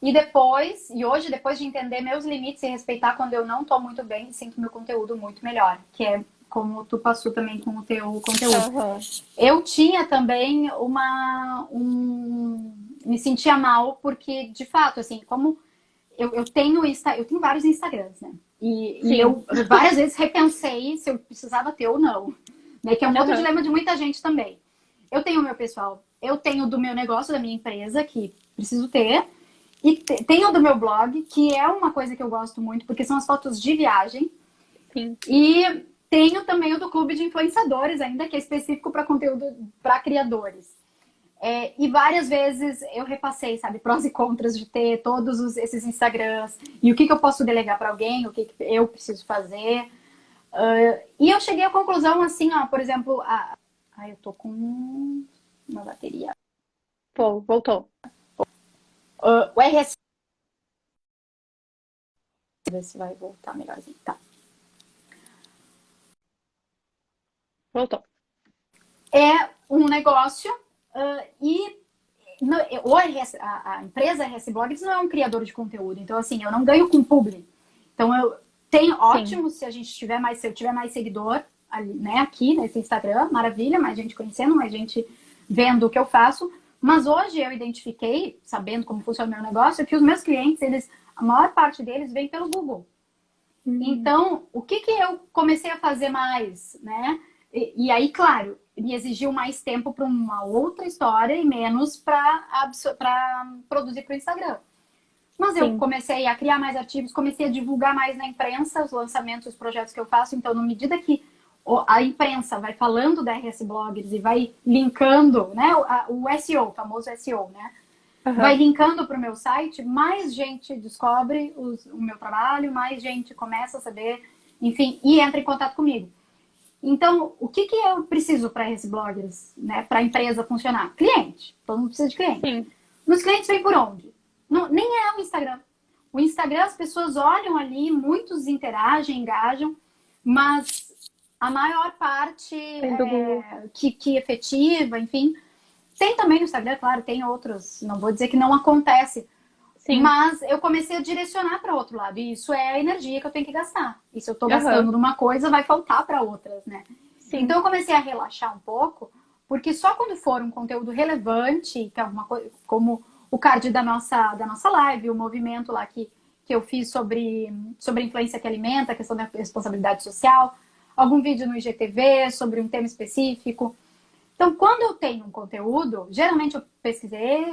E hoje, depois de entender meus limites e respeitar quando eu não tô muito bem, sinto meu conteúdo muito melhor. Que é como tu passou também com o teu conteúdo. Eu tinha também me sentia mal, porque, de fato, assim, como eu tenho vários Instagrams, né? E eu várias vezes repensei se eu precisava ter ou não. Né? Que é um outro dilema de muita gente também. Eu tenho o meu pessoal, eu tenho do meu negócio, da minha empresa, que preciso ter. E tenho do meu blog, que é uma coisa que eu gosto muito, porque são as fotos de viagem. Sim. E tenho também o do Clube de Influenciadores, ainda que é específico para conteúdo para criadores. E várias vezes eu repassei, sabe, prós e contras de ter todos esses Instagrams. E o que eu posso delegar para alguém, o que eu preciso fazer. E eu cheguei à conclusão, assim, ó, por exemplo, eu tô com uma bateria. Pô, voltou. O RS... Ver se vai voltar melhorzinho. Tá. Voltou. É um negócio e a empresa RS Blogs não é um criador de conteúdo. Então, assim, eu não ganho com publi. Então, eu tenho ótimo se se eu tiver mais seguidor ali, né, aqui nesse Instagram, maravilha, mais gente conhecendo, mais gente vendo o que eu faço. Mas hoje eu identifiquei, sabendo como funciona o meu negócio, que os meus clientes, a maior parte deles vem pelo Google. Então, o que eu comecei a fazer mais, né? E aí, claro, me exigiu mais tempo para uma outra história e menos para produzir para o Instagram. Mas eu comecei a criar mais artigos, comecei a divulgar mais na imprensa os lançamentos, os projetos que eu faço. Então, na medida que a imprensa vai falando da RS Bloggers e vai linkando, né? O SEO, o famoso SEO, né? Vai linkando para o meu site, mais gente descobre o meu trabalho, mais gente começa a saber, enfim, e entra em contato comigo. Então, o que eu preciso para RS Bloggers, né? Para a empresa funcionar? Cliente. Todo mundo precisa de cliente. Sim. Os clientes vêm por onde? Não, nem é o Instagram. O Instagram, as pessoas olham ali, muitos interagem, engajam, mas a maior parte que efetiva, enfim. Tem também no Instagram, claro, tem outros. Não vou dizer que não acontece. Sim. Mas eu comecei a direcionar para outro lado. E isso é a energia que eu tenho que gastar. E se eu estou gastando numa coisa, vai faltar para outras, né? Sim. Então eu comecei a relaxar um pouco, porque só quando for um conteúdo relevante, que é alguma coisa, como o card da nossa live, o movimento lá que eu fiz sobre influência que alimenta, a questão da responsabilidade social, algum vídeo no IGTV sobre um tema específico. Então, quando eu tenho um conteúdo, geralmente eu pesquisei,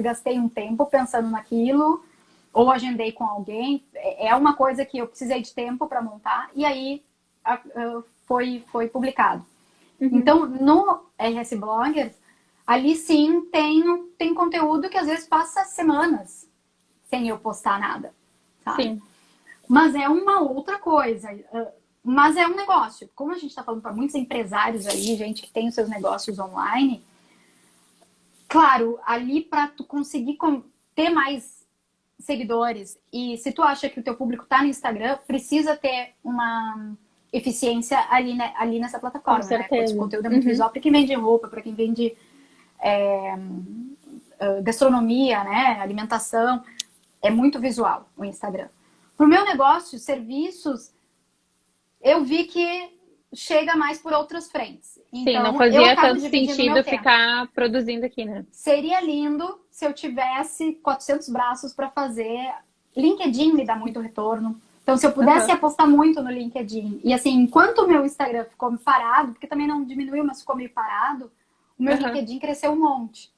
gastei um tempo pensando naquilo, ou agendei com alguém. É uma coisa que eu precisei de tempo para montar, e aí foi publicado. Então, no RS Bloggers, ali sim tem conteúdo que às vezes passa semanas sem eu postar nada, sabe? Sim. Mas é uma outra coisa. Mas é um negócio. Como a gente está falando para muitos empresários aí, gente que tem os seus negócios online, claro, ali para tu conseguir ter mais seguidores, e se tu acha que o teu público está no Instagram, precisa ter uma eficiência ali nessa plataforma. Com certeza. Né? O conteúdo é muito visual para quem vende roupa, para quem vende gastronomia, né? Alimentação. É muito visual o Instagram. Para o meu negócio, serviços, eu vi que chega mais por outras frentes. Então, sim, não fazia tanto sentido ficar produzindo aqui, né? Seria lindo se eu tivesse 400 braços para fazer. LinkedIn me dá muito retorno. Então, se eu pudesse apostar muito no LinkedIn. E assim, enquanto o meu Instagram ficou parado, porque também não diminuiu, mas ficou meio parado, o meu LinkedIn cresceu um monte.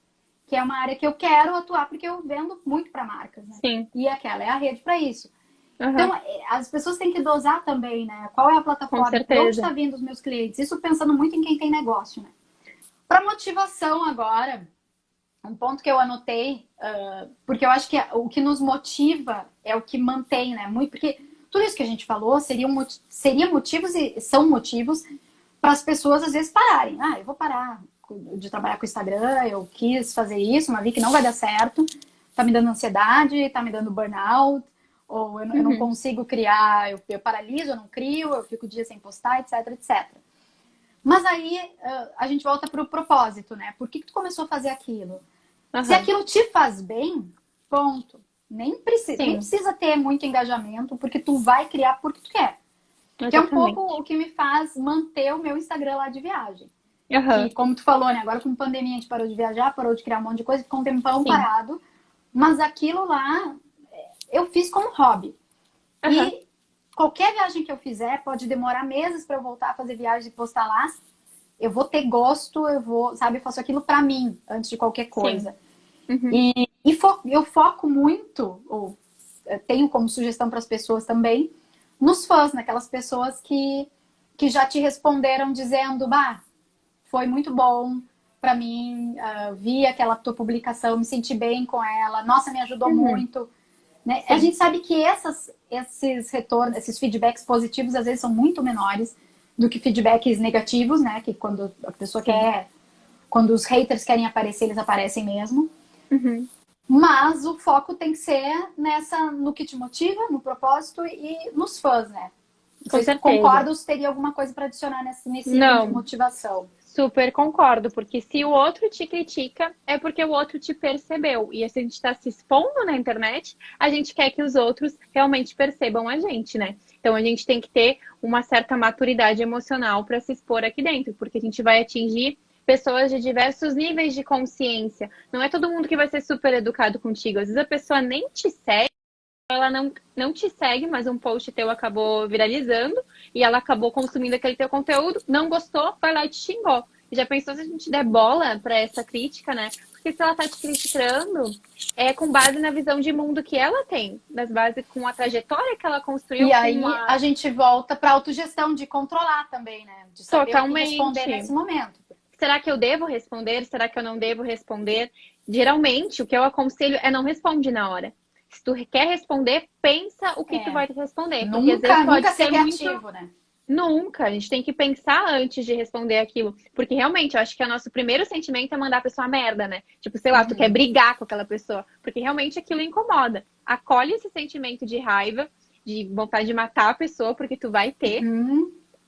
Que é uma área que eu quero atuar, porque eu vendo muito para marcas, né? Sim. E aquela é a rede para isso. Então, as pessoas têm que dosar também, né? Qual é a plataforma? De onde está vindo os meus clientes? Isso pensando muito em quem tem negócio, né? Para motivação agora, um ponto que eu anotei, porque eu acho que o que nos motiva é o que mantém, né? Muito, porque tudo isso que a gente falou seria motivos e são motivos para as pessoas às vezes pararem. Eu vou parar de trabalhar com o Instagram, eu quis fazer isso, mas vi que não vai dar certo, tá me dando ansiedade, tá me dando burnout, ou eu não consigo criar, eu paraliso, eu não crio, eu fico dias sem postar, etc, etc. Mas aí a gente volta pro propósito, né? Por que tu começou a fazer aquilo? Se aquilo te faz bem, ponto. Nem precisa ter muito engajamento, porque tu vai criar porque tu quer. Que é um pouco o que me faz manter o meu Instagram lá de viagem. Que, como tu falou, né? Agora com pandemia a gente parou de viajar, parou de criar um monte de coisa, ficou um tempão parado. Mas aquilo lá eu fiz como hobby. E qualquer viagem que eu fizer, pode demorar meses para eu voltar a fazer viagem e postar lá. Eu vou ter gosto, eu faço aquilo para mim, antes de qualquer coisa. E eu foco muito, ou tenho como sugestão para as pessoas também, nos fãs, naquelas pessoas que já te responderam dizendo, foi muito bom para mim, vi aquela tua publicação, me senti bem com ela, nossa, me ajudou muito. né? A gente sabe que esses retornos, esses feedbacks positivos, às vezes são muito menores do que feedbacks negativos, né? Que quando a pessoa quer, quando os haters querem aparecer, eles aparecem mesmo. Uhum. Mas o foco tem que ser no que te motiva, no propósito e nos fãs, né? Com Você certeza. concorda ou se teria alguma coisa para adicionar nesse nível de motivação? Super concordo, porque se o outro te critica, é porque o outro te percebeu. E se a gente está se expondo na internet, a gente quer que os outros realmente percebam a gente, né? Então a gente tem que ter uma certa maturidade emocional para se expor aqui dentro, porque a gente vai atingir pessoas de diversos níveis de consciência. Não é todo mundo que vai ser super educado contigo. Às vezes a pessoa nem te segue, ela não te segue, mas um post teu acabou viralizando e ela acabou consumindo aquele teu conteúdo, não gostou, vai lá e te xingou. E já pensou se a gente der bola para essa crítica, né? Porque se ela tá te criticando, é com base na visão de mundo que ela tem, das bases com a trajetória que ela construiu. E aí a gente volta para autogestão, de controlar também, né? De saber o que responder nesse momento. Será que eu devo responder? Será que eu não devo responder? Geralmente, o que eu aconselho é não responde na hora. Se tu quer responder, pensa o que tu vai responder. Porque às vezes pode ser criativo, muito... né? Nunca. A gente tem que pensar antes de responder aquilo. Porque realmente, eu acho que o nosso primeiro sentimento é mandar a pessoa a merda, né? Tipo, sei lá, tu quer brigar com aquela pessoa. Porque realmente aquilo incomoda. Acolhe esse sentimento de raiva, de vontade de matar a pessoa, porque tu vai ter.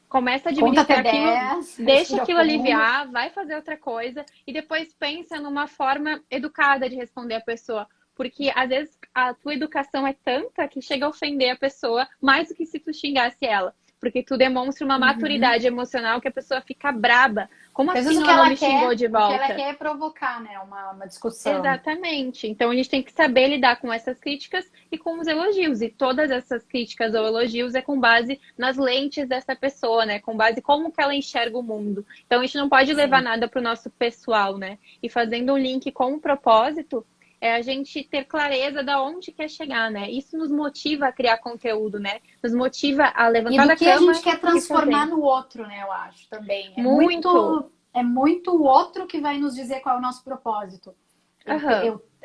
Começa a administrar aquilo, deixa aquilo aliviar, vai fazer outra coisa. E depois pensa numa forma educada de responder a pessoa. Porque, às vezes, a tua educação é tanta que chega a ofender a pessoa mais do que se tu xingasse ela. Porque tu demonstra uma maturidade emocional que a pessoa fica braba. Como assim ela não me xingou de volta? O que ela quer é provocar, né? Uma discussão. Exatamente. Então, a gente tem que saber lidar com essas críticas e com os elogios. E todas essas críticas ou elogios é com base nas lentes dessa pessoa, né? Com base em como que ela enxerga o mundo. Então, a gente não pode levar nada para o nosso pessoal, né? E fazendo um link com o propósito, é a gente ter clareza de onde quer chegar, né? Isso nos motiva a criar conteúdo, né? Nos motiva a levantar da cama. E do que a gente quer transformar no outro, né? Eu acho também. É muito o outro que vai nos dizer qual é o nosso propósito.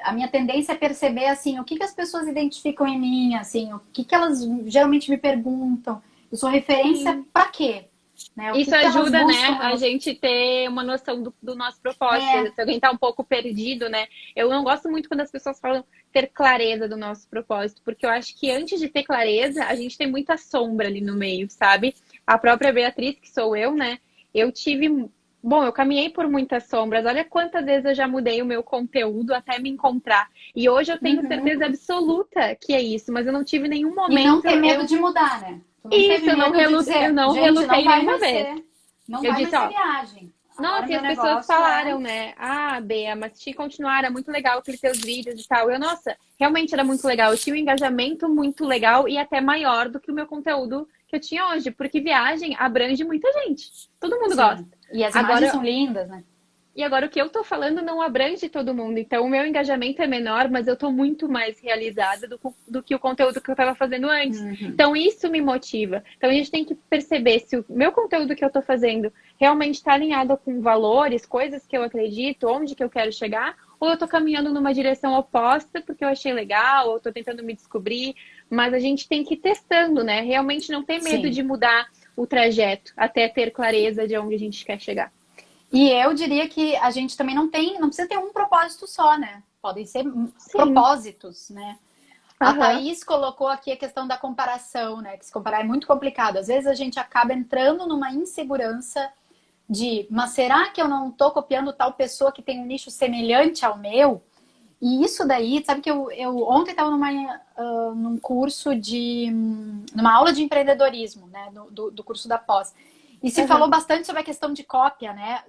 A minha tendência é perceber, assim, o que as pessoas identificam em mim, assim, o que elas geralmente me perguntam. Eu sou referência para quê? Né? Isso ajuda, né, a gente ter uma noção do nosso propósito. Se alguém tá um pouco perdido, né? Eu não gosto muito quando as pessoas falam ter clareza do nosso propósito, porque eu acho que antes de ter clareza, a gente tem muita sombra ali no meio, sabe? A própria Beatriz, que sou eu, né? Eu caminhei por muitas sombras. Olha quantas vezes eu já mudei o meu conteúdo até me encontrar. E hoje eu tenho certeza absoluta que é isso, mas eu não tive nenhum momento... E não ter medo de mudar, né? Isso, eu não relutei nenhuma vez. Não vai mais ser viagem. Nossa, e as pessoas falaram, né? Ah, Bea, mas se continuar, era muito legal aqueles teus vídeos e tal. Nossa, realmente era muito legal. Eu tinha um engajamento muito legal e até maior do que o meu conteúdo que eu tinha hoje. Porque viagem abrange muita gente. Todo mundo gosta. E as imagens são lindas, né? E agora o que eu tô falando não abrange todo mundo. Então o meu engajamento é menor, mas eu tô muito mais realizada do que o conteúdo que eu tava fazendo antes. Então isso me motiva. Então a gente tem que perceber se o meu conteúdo que eu tô fazendo realmente está alinhado com valores, coisas que eu acredito, onde que eu quero chegar, ou eu tô caminhando numa direção oposta porque eu achei legal, ou tô tentando me descobrir. Mas a gente tem que ir testando, né? Realmente não ter medo de mudar o trajeto até ter clareza de onde a gente quer chegar. E eu diria que a gente também não precisa ter um propósito só, né? Podem ser propósitos, né? A Thaís colocou aqui a questão da comparação, né? Que se comparar é muito complicado. Às vezes a gente acaba entrando numa insegurança mas será que eu não tô copiando tal pessoa que tem um nicho semelhante ao meu? E isso daí, sabe que eu ontem estava num curso numa aula de empreendedorismo, né? Do curso da pós. E se falou bastante sobre a questão de cópia, né?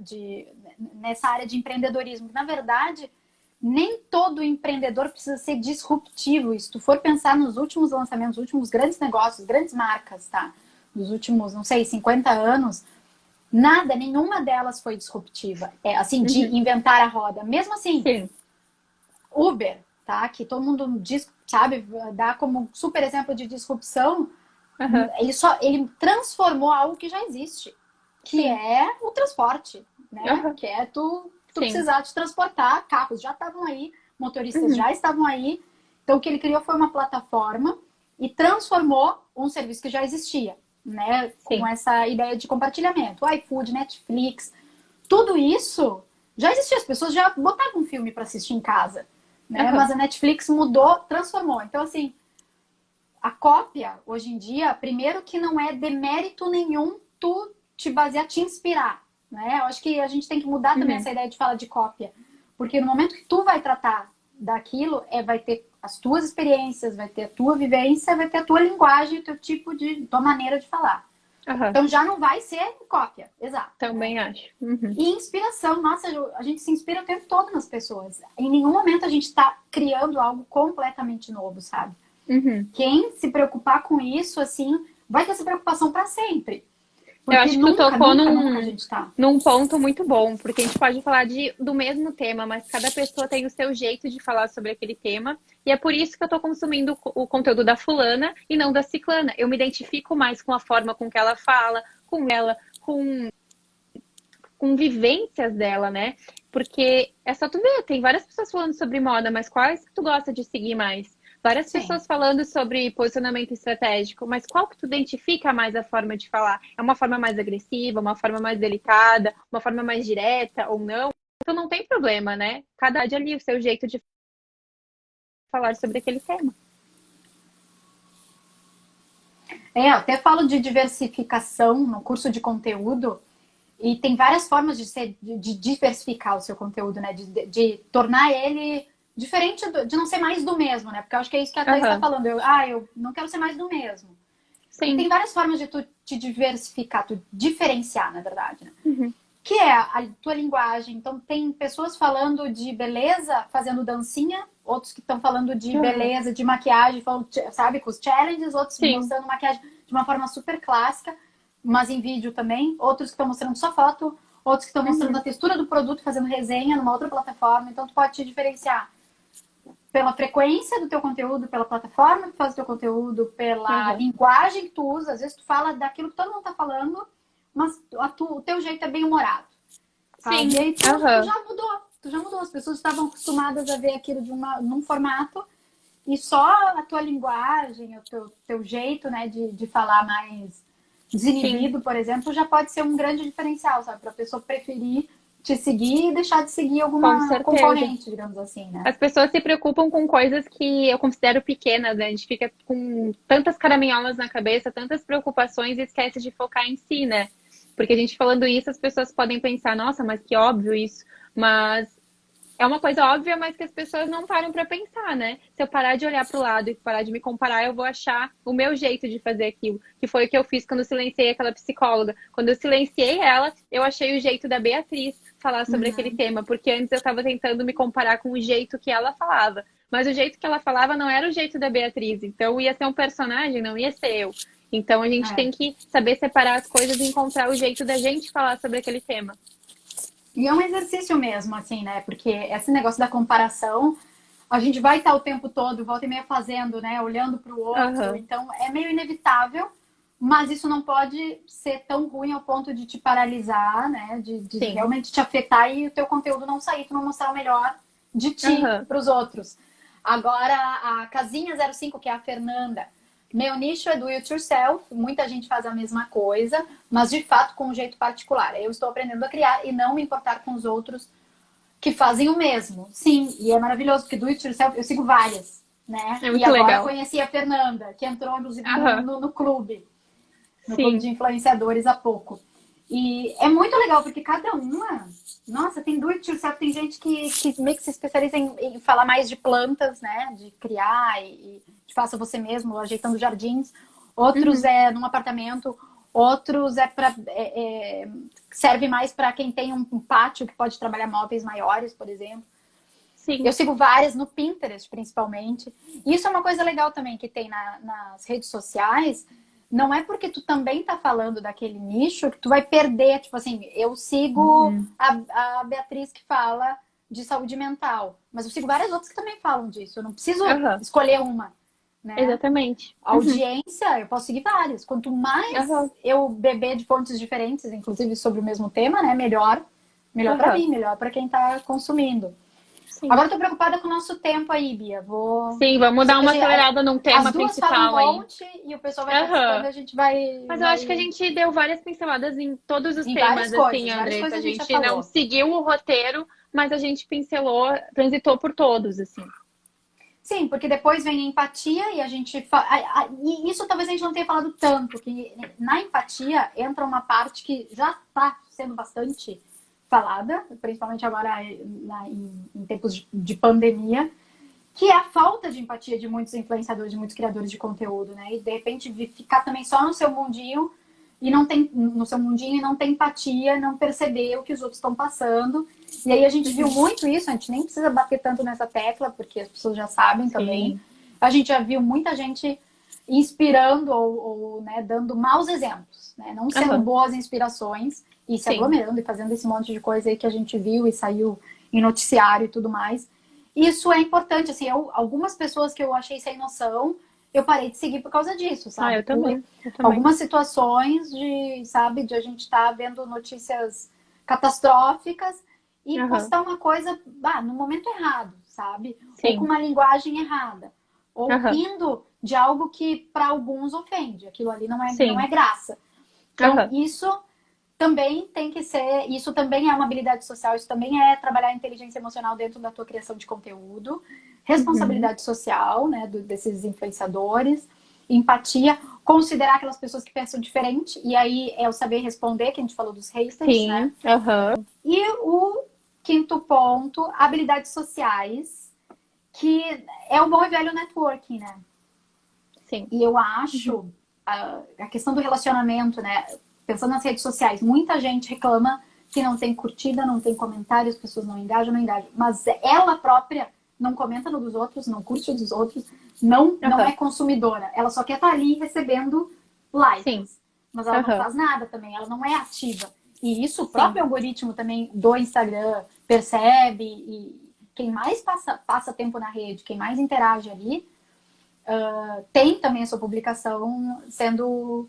Nessa área de empreendedorismo. Na verdade, nem todo empreendedor precisa ser disruptivo. E se tu for pensar nos últimos lançamentos, nos últimos grandes negócios, grandes marcas, tá? Dos últimos, não sei, 50 anos, nenhuma delas foi disruptiva. Assim, de inventar a roda. Mesmo assim, Uber, tá? Que todo mundo diz, sabe, dá como super exemplo de disrupção. Ele transformou algo que já existe, que é o transporte, né? Que é tu precisar te transportar, carros já estavam aí, motoristas já estavam aí. Então, o que ele criou foi uma plataforma e transformou um serviço que já existia, né? Com essa ideia de compartilhamento. O iFood, Netflix, tudo isso já existia. As pessoas já botavam um filme para assistir em casa, né? Mas a Netflix mudou, transformou. Então, assim, a cópia, hoje em dia, primeiro que não é demérito nenhum tu te basear, te inspirar, né? Eu acho que a gente tem que mudar também essa ideia de falar de cópia. Porque no momento que tu vai tratar daquilo, vai ter as tuas experiências, vai ter a tua vivência, vai ter a tua linguagem, o teu tipo de, tua maneira de falar. Então já não vai ser cópia, exato. Também acho. E inspiração, nossa, a gente se inspira o tempo todo nas pessoas. Em nenhum momento a gente está criando algo completamente novo, sabe? Quem se preocupar com isso, assim, vai ter essa preocupação para sempre. Porque eu acho que tu tocou num ponto muito bom, porque a gente pode falar do mesmo tema, mas cada pessoa tem o seu jeito de falar sobre aquele tema, e é por isso que eu tô consumindo o conteúdo da fulana e não da ciclana. Eu me identifico mais com a forma com que ela fala, com vivências dela, né? Porque é só tu ver, tem várias pessoas falando sobre moda, mas quais que tu gosta de seguir mais? Várias pessoas falando sobre posicionamento estratégico, mas qual que tu identifica mais a forma de falar? É uma forma mais agressiva, uma forma mais delicada, uma forma mais direta ou não? Então não tem problema, né? Cada dia ali o seu jeito de falar sobre aquele tema. Eu até falo de diversificação no curso de conteúdo, e tem várias formas de diversificar o seu conteúdo, né? De tornar ele diferente de não ser mais do mesmo, né? Porque eu acho que é isso que a Thaís está falando. Eu não quero ser mais do mesmo. Sim. Tem várias formas de tu te diversificar, tu diferenciar, na verdade, né? Que é a tua linguagem. Então, tem pessoas falando de beleza, fazendo dancinha, outros que estão falando de beleza, de maquiagem, falando, sabe, com os challenges, outros mostrando maquiagem de uma forma super clássica, mas em vídeo também, outros que estão mostrando só foto, outros que estão mostrando a textura do produto, fazendo resenha numa outra plataforma. Então, tu pode te diferenciar pela frequência do teu conteúdo, pela plataforma que faz o teu conteúdo, pela linguagem que tu usa. Às vezes tu fala daquilo que todo mundo tá falando, mas o teu jeito é bem humorado. Sim. E aí tu já mudou. As pessoas estavam acostumadas a ver aquilo num formato, e só a tua linguagem, o teu jeito, né, de falar mais desinibido, por exemplo, já pode ser um grande diferencial, sabe? Pra pessoa preferir te seguir e deixar de seguir alguma concorrente, digamos assim, né? As pessoas se preocupam com coisas que eu considero pequenas, né? A gente fica com tantas caraminholas na cabeça, tantas preocupações e esquece de focar em si, né? Porque a gente falando isso, as pessoas podem pensar, nossa, mas que óbvio isso. Mas é uma coisa óbvia, mas que as pessoas não param pra pensar, né? Se eu parar de olhar pro lado e parar de me comparar, eu vou achar o meu jeito de fazer aquilo. Que foi o que eu fiz quando eu silenciei aquela psicóloga. Quando eu silenciei ela, eu achei o jeito da Beatriz falar sobre aquele tema. Porque antes eu estava tentando me comparar com o jeito que ela falava. Mas o jeito que ela falava não era o jeito da Beatriz. Então ia ser um personagem, não ia ser eu. Então a gente tem que saber separar as coisas e encontrar o jeito da gente falar sobre aquele tema. E é um exercício mesmo, assim, né? Porque esse negócio da comparação, a gente vai estar o tempo todo, volta e meia fazendo, né? Olhando para o outro. Então, é meio inevitável, mas isso não pode ser tão ruim ao ponto de te paralisar, né? De realmente te afetar e o teu conteúdo não sair, tu não mostrar o melhor de ti para os outros. Agora, a Casinha 05, que é a Fernanda, meu nicho é do it yourself, muita gente faz a mesma coisa, mas de fato com um jeito particular. Eu estou aprendendo a criar e não me importar com os outros que fazem o mesmo. Sim, e é maravilhoso, porque do it yourself eu sigo várias, né? É muito e agora legal. Conheci a Fernanda, que entrou inclusive no clube. No clube de influenciadores há pouco. E é muito legal, porque cada uma... Nossa, tem do it yourself, tem gente que meio que se especializa em falar mais de plantas, né? De criar e de faça você mesmo, ajeitando jardins. Outros é num apartamento. Outros serve mais para quem tem um pátio que pode trabalhar móveis maiores, por exemplo. Sim. Eu sigo várias no Pinterest, principalmente. E isso é uma coisa legal também que tem nas redes sociais. Não é porque tu também tá falando daquele nicho que tu vai perder. Tipo assim, eu sigo a Beatriz que fala de saúde mental. Mas eu sigo várias outras que também falam disso. Eu não preciso escolher uma. Né? Exatamente. A audiência, eu posso seguir várias. Quanto mais eu beber de fontes diferentes, inclusive sobre o mesmo tema, né? Melhor para mim, melhor para quem tá consumindo. Agora eu tô preocupada com o nosso tempo aí, Bia. Sim, vamos dar uma acelerada num tema as duas principal falam um aí. monte e o pessoal vai participando e a gente vai... Mas eu acho que a gente deu várias pinceladas em todos os em temas, assim, várias Andressa. coisas A a gente já gente não falou. seguiu o roteiro, mas a gente pincelou, transitou por todos, assim. Sim, porque depois vem a empatia e a gente... E isso talvez a gente não tenha falado tanto, que na empatia entra uma parte que já está sendo bastante falada, principalmente agora em tempos de pandemia, que é a falta de empatia de muitos influenciadores, de muitos criadores de conteúdo, né? E de repente ficar também só no seu mundinho e não tem empatia, não perceber o que os outros estão passando. E aí a gente viu muito isso, a gente nem precisa bater tanto nessa tecla, porque as pessoas já sabem também. A gente já viu muita gente inspirando ou né, dando maus exemplos, né? Não sendo boas inspirações e se aglomerando e fazendo esse monte de coisa aí que a gente viu e saiu em noticiário e tudo mais. Isso é importante, assim, algumas pessoas que eu achei sem noção, eu parei de seguir por causa disso, sabe? Eu também. Algumas situações de a gente estar vendo notícias catastróficas e postar uma coisa no momento errado, sabe? Ou com uma linguagem errada. Ou rindo de algo que para alguns ofende. Aquilo ali não é graça. Então, isso também tem que ser, isso também é uma habilidade social, isso também é trabalhar a inteligência emocional dentro da tua criação de conteúdo, responsabilidade social, né, desses influenciadores, empatia, considerar aquelas pessoas que pensam diferente, e aí é o saber responder, que a gente falou dos haters, né? E o quinto ponto, habilidades sociais, que é o bom e velho networking, né? Sim. E eu acho a questão do relacionamento, né? Pensando nas redes sociais, muita gente reclama que não tem curtida, não tem comentário, as pessoas não engajam. Mas ela própria não comenta no dos outros, não curte o dos outros, não é consumidora. Ela só quer estar ali recebendo likes. Mas ela não faz nada também, ela não é ativa. E isso o próprio algoritmo também do Instagram percebe. E quem mais passa tempo na rede, quem mais interage ali, tem também a sua publicação sendo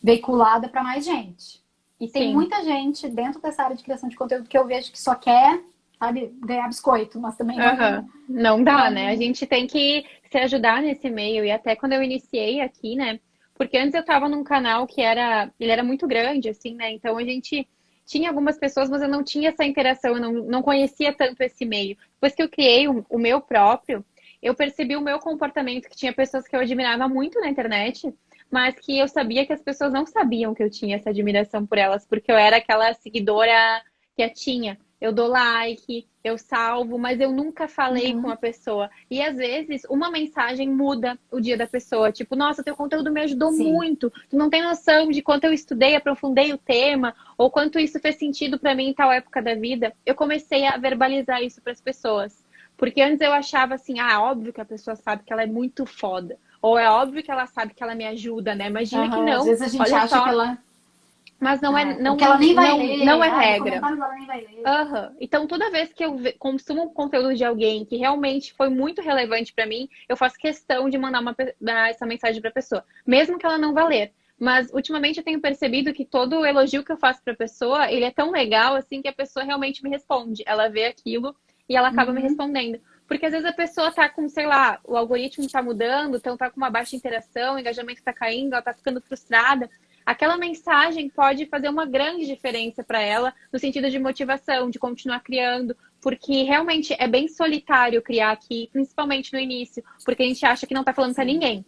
veiculada para mais gente. E tem muita gente dentro dessa área de criação de conteúdo que eu vejo que só quer, sabe, ganhar biscoito, mas também não dá, né? A gente tem que se ajudar nesse meio. E até quando eu iniciei aqui, né? Porque antes eu tava num canal que ele era muito grande, assim, né? Então a gente tinha algumas pessoas, mas eu não tinha essa interação, eu não conhecia tanto esse meio. Depois que eu criei o meu próprio, eu percebi o meu comportamento, que tinha pessoas que eu admirava muito na internet, mas que eu sabia que as pessoas não sabiam que eu tinha essa admiração por elas, porque eu era aquela seguidora quietinha. Eu dou like, eu salvo, mas eu nunca falei com a pessoa. E às vezes uma mensagem muda o dia da pessoa. Tipo, nossa, teu conteúdo me ajudou muito. Tu não tem noção de quanto eu estudei, aprofundei o tema, ou quanto isso fez sentido pra mim em tal época da vida. Eu comecei a verbalizar isso pras pessoas. Porque antes eu achava assim, óbvio que a pessoa sabe que ela é muito foda. Ou é óbvio que ela sabe que ela me ajuda, né? Imagina que não. Às vezes a gente acha que ela... Mas não é, que ela nem vai ler. Não é regra. Ela nem vai ler. Então, toda vez que eu consumo um conteúdo de alguém que realmente foi muito relevante pra mim, eu faço questão de mandar essa mensagem pra pessoa, mesmo que ela não vá ler. Mas, ultimamente, eu tenho percebido que todo elogio que eu faço pra pessoa, ele é tão legal, assim, que a pessoa realmente me responde. Ela vê aquilo e ela acaba me respondendo. Porque, às vezes, a pessoa tá com, sei lá, o algoritmo tá mudando, então tá com uma baixa interação, o engajamento tá caindo, ela tá ficando frustrada. Aquela mensagem pode fazer uma grande diferença para ela, no sentido de motivação, de continuar criando, porque realmente é bem solitário criar aqui, principalmente no início, porque a gente acha que não tá falando para ninguém.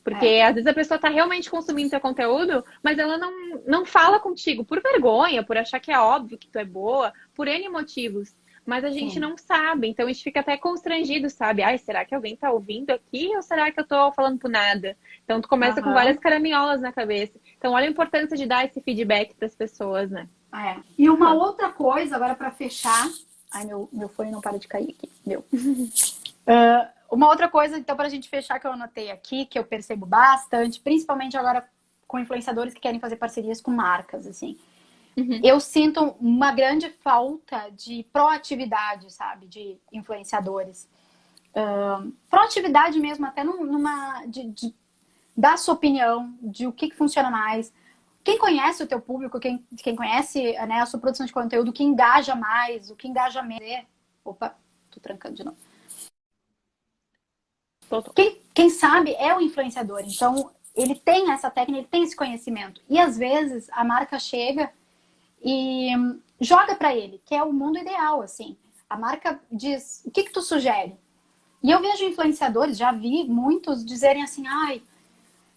Porque às vezes a pessoa tá realmente consumindo seu conteúdo, mas ela não fala contigo por vergonha, por achar que é óbvio que tu é boa, por N motivos. Mas a gente não sabe, então a gente fica até constrangido, sabe? Será que alguém tá ouvindo aqui ou será que eu tô falando por nada? Então tu começa com várias caraminholas na cabeça. Então olha a importância de dar esse feedback para as pessoas, né? E uma outra coisa, agora para fechar... meu fone não para de cair aqui, uma outra coisa, então, pra gente fechar, que eu anotei aqui, que eu percebo bastante, principalmente agora com influenciadores que querem fazer parcerias com marcas, assim. Eu sinto uma grande falta de proatividade, sabe, de influenciadores. Proatividade mesmo, até de dar sua opinião, de o que funciona mais. Quem conhece o teu público, quem conhece, né, a sua produção de conteúdo, o que engaja mais, o que engaja menos. Opa, Tô trancando de novo. Voltou. Quem sabe é o influenciador. Então, ele tem essa técnica, ele tem esse conhecimento. E às vezes a marca chega e joga para ele, que é o mundo ideal, assim. A marca diz, o que tu sugere? E eu vejo influenciadores, já vi muitos dizerem assim, ai,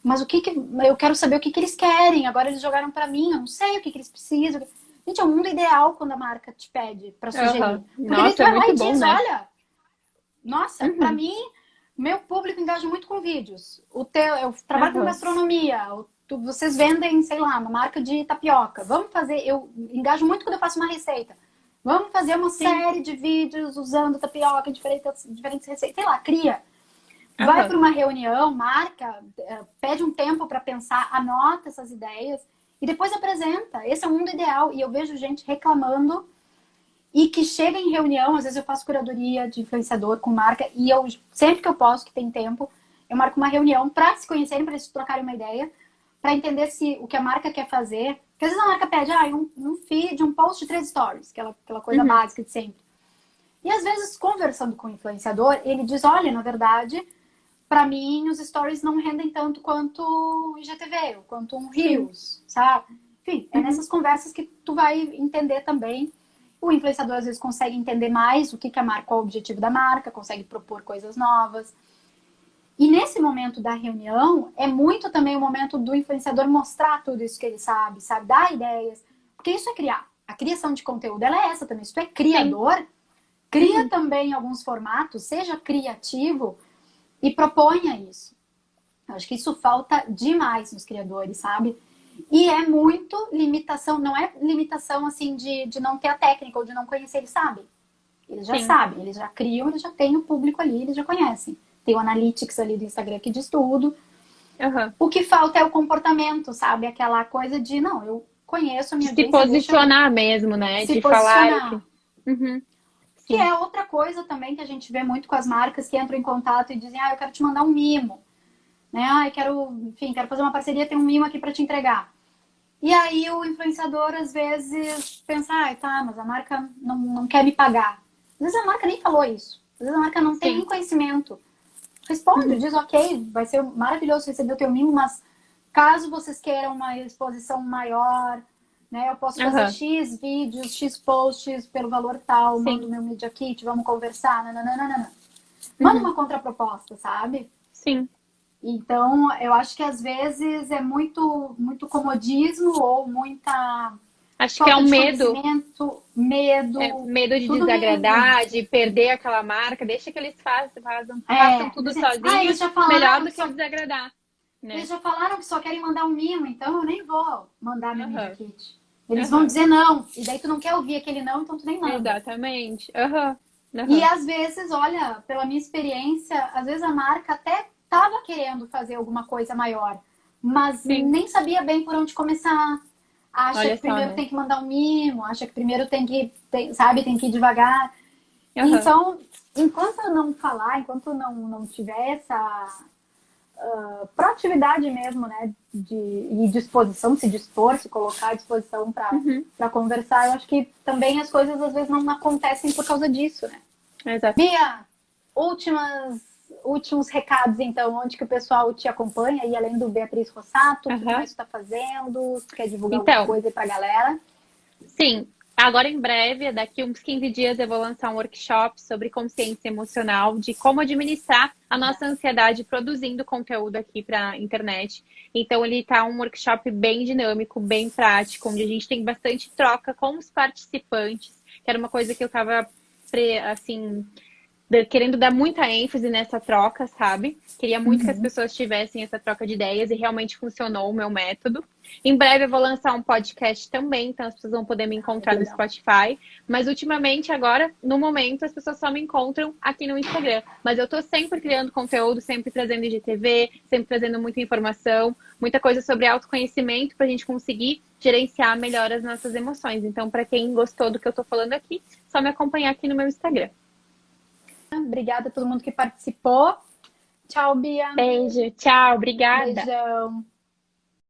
mas eu quero saber o que eles querem, agora eles jogaram para mim, eu não sei o que eles precisam. Gente, é o mundo ideal quando a marca te pede para sugerir. Porque Nossa, daí tu vai lá e bom, diz, né? olha, nossa, para mim, meu público engaja muito com vídeos. Eu trabalho com gastronomia, vocês vendem, sei lá, uma marca de tapioca. Vamos fazer, eu engajo muito quando eu faço uma receita. Vamos fazer uma série de vídeos usando tapioca, diferentes receitas. Sei lá, cria. Vai para uma reunião, marca, pede um tempo para pensar, anota essas ideias e depois apresenta. Esse é o mundo ideal. E eu vejo gente reclamando e que chega em reunião, às vezes eu faço curadoria de influenciador com marca e eu, sempre que eu posso, que tem tempo, eu marco uma reunião para se conhecerem, para eles trocarem uma ideia, para entender se o que a marca quer fazer. Porque às vezes a marca pede um feed, um post de 3 stories, aquela coisa básica de sempre. E às vezes, conversando com o influenciador, ele diz, olha, na verdade, para mim, os stories não rendem tanto quanto o IGTV, ou quanto um Reels, sabe? Enfim, é nessas conversas que tu vai entender também. O influenciador, às vezes, consegue entender mais o que a marca, qual é o objetivo da marca, consegue propor coisas novas. E nesse momento da reunião, é muito também o momento do influenciador mostrar tudo isso que ele sabe, dar ideias. Porque isso é criar. A criação de conteúdo, ela é essa também. Se tu é criador, cria também alguns formatos, seja criativo e proponha isso. Eu acho que isso falta demais nos criadores, sabe? E é muito limitação, não é limitação assim de não ter a técnica ou de não conhecer, eles sabem. Eles já sabem, eles já criam, eles já têm o público ali, eles já conhecem. Tem o Analytics ali do Instagram que diz tudo. O que falta é o comportamento, sabe? Aquela coisa de, não, eu conheço a minha audiência. Se posicionar mesmo, né? Se de posicionar. Falar. Que é outra coisa também que a gente vê muito com as marcas que entram em contato e dizem, eu quero te mandar um mimo. Né? Eu quero fazer uma parceria, tem um mimo aqui para te entregar. E aí o influenciador, às vezes, pensa, tá, mas a marca não quer me pagar. Às vezes a marca nem falou isso. Às vezes a marca não tem nem conhecimento. Responde, diz, ok, vai ser maravilhoso receber o teu mimo, mas caso vocês queiram uma exposição maior, né, eu posso fazer X vídeos, X posts pelo valor tal, mando meu Media Kit, vamos conversar, nananana. Manda uma contraproposta, sabe? Sim. Então, eu acho que às vezes é muito, muito comodismo ou muita... Acho que é um medo. Medo De desagradar, de perder aquela marca. Deixa que eles façam tudo sozinhos. Eles já falaram melhor do que desagradar. Né? Eles já falaram que só querem mandar um mimo, então eu nem vou mandar meu Media Kit. Eles vão dizer não. E daí tu não quer ouvir aquele não, então tu nem manda. Exatamente. E às vezes, olha, pela minha experiência, às vezes a marca até estava querendo fazer alguma coisa maior, mas nem sabia bem por onde começar. Acha que primeiro tem que mandar um mimo, acha que primeiro tem que ir devagar. Então, enquanto eu não falar, enquanto não tiver essa proatividade mesmo, né, e disposição, se dispor, se colocar à disposição para conversar, eu acho que também as coisas às vezes não acontecem por causa disso, né? Exato. Bia, últimos recados, então, onde que o pessoal te acompanha, e além do Beatriz Rossato, o que mais você está fazendo? Você quer divulgar alguma coisa aí pra galera? Sim, agora em breve, daqui uns 15 dias, eu vou lançar um workshop sobre consciência emocional, de como administrar a nossa ansiedade produzindo conteúdo aqui pra internet. Então, ele tá um workshop bem dinâmico, bem prático, onde a gente tem bastante troca com os participantes, que era uma coisa que eu tava, assim... querendo dar muita ênfase nessa troca, sabe? Queria muito que as pessoas tivessem essa troca de ideias e realmente funcionou o meu método. Em breve eu vou lançar um podcast também, então as pessoas vão poder me encontrar no Spotify. Mas ultimamente, agora, no momento, as pessoas só me encontram aqui no Instagram. Mas eu tô sempre criando conteúdo, sempre trazendo IGTV, sempre trazendo muita informação, muita coisa sobre autoconhecimento pra gente conseguir gerenciar melhor as nossas emoções. Então, pra quem gostou do que eu tô falando aqui, só me acompanhar aqui no meu Instagram. Obrigada a todo mundo que participou. Tchau, Bia. Beijo, tchau, obrigada. Beijão.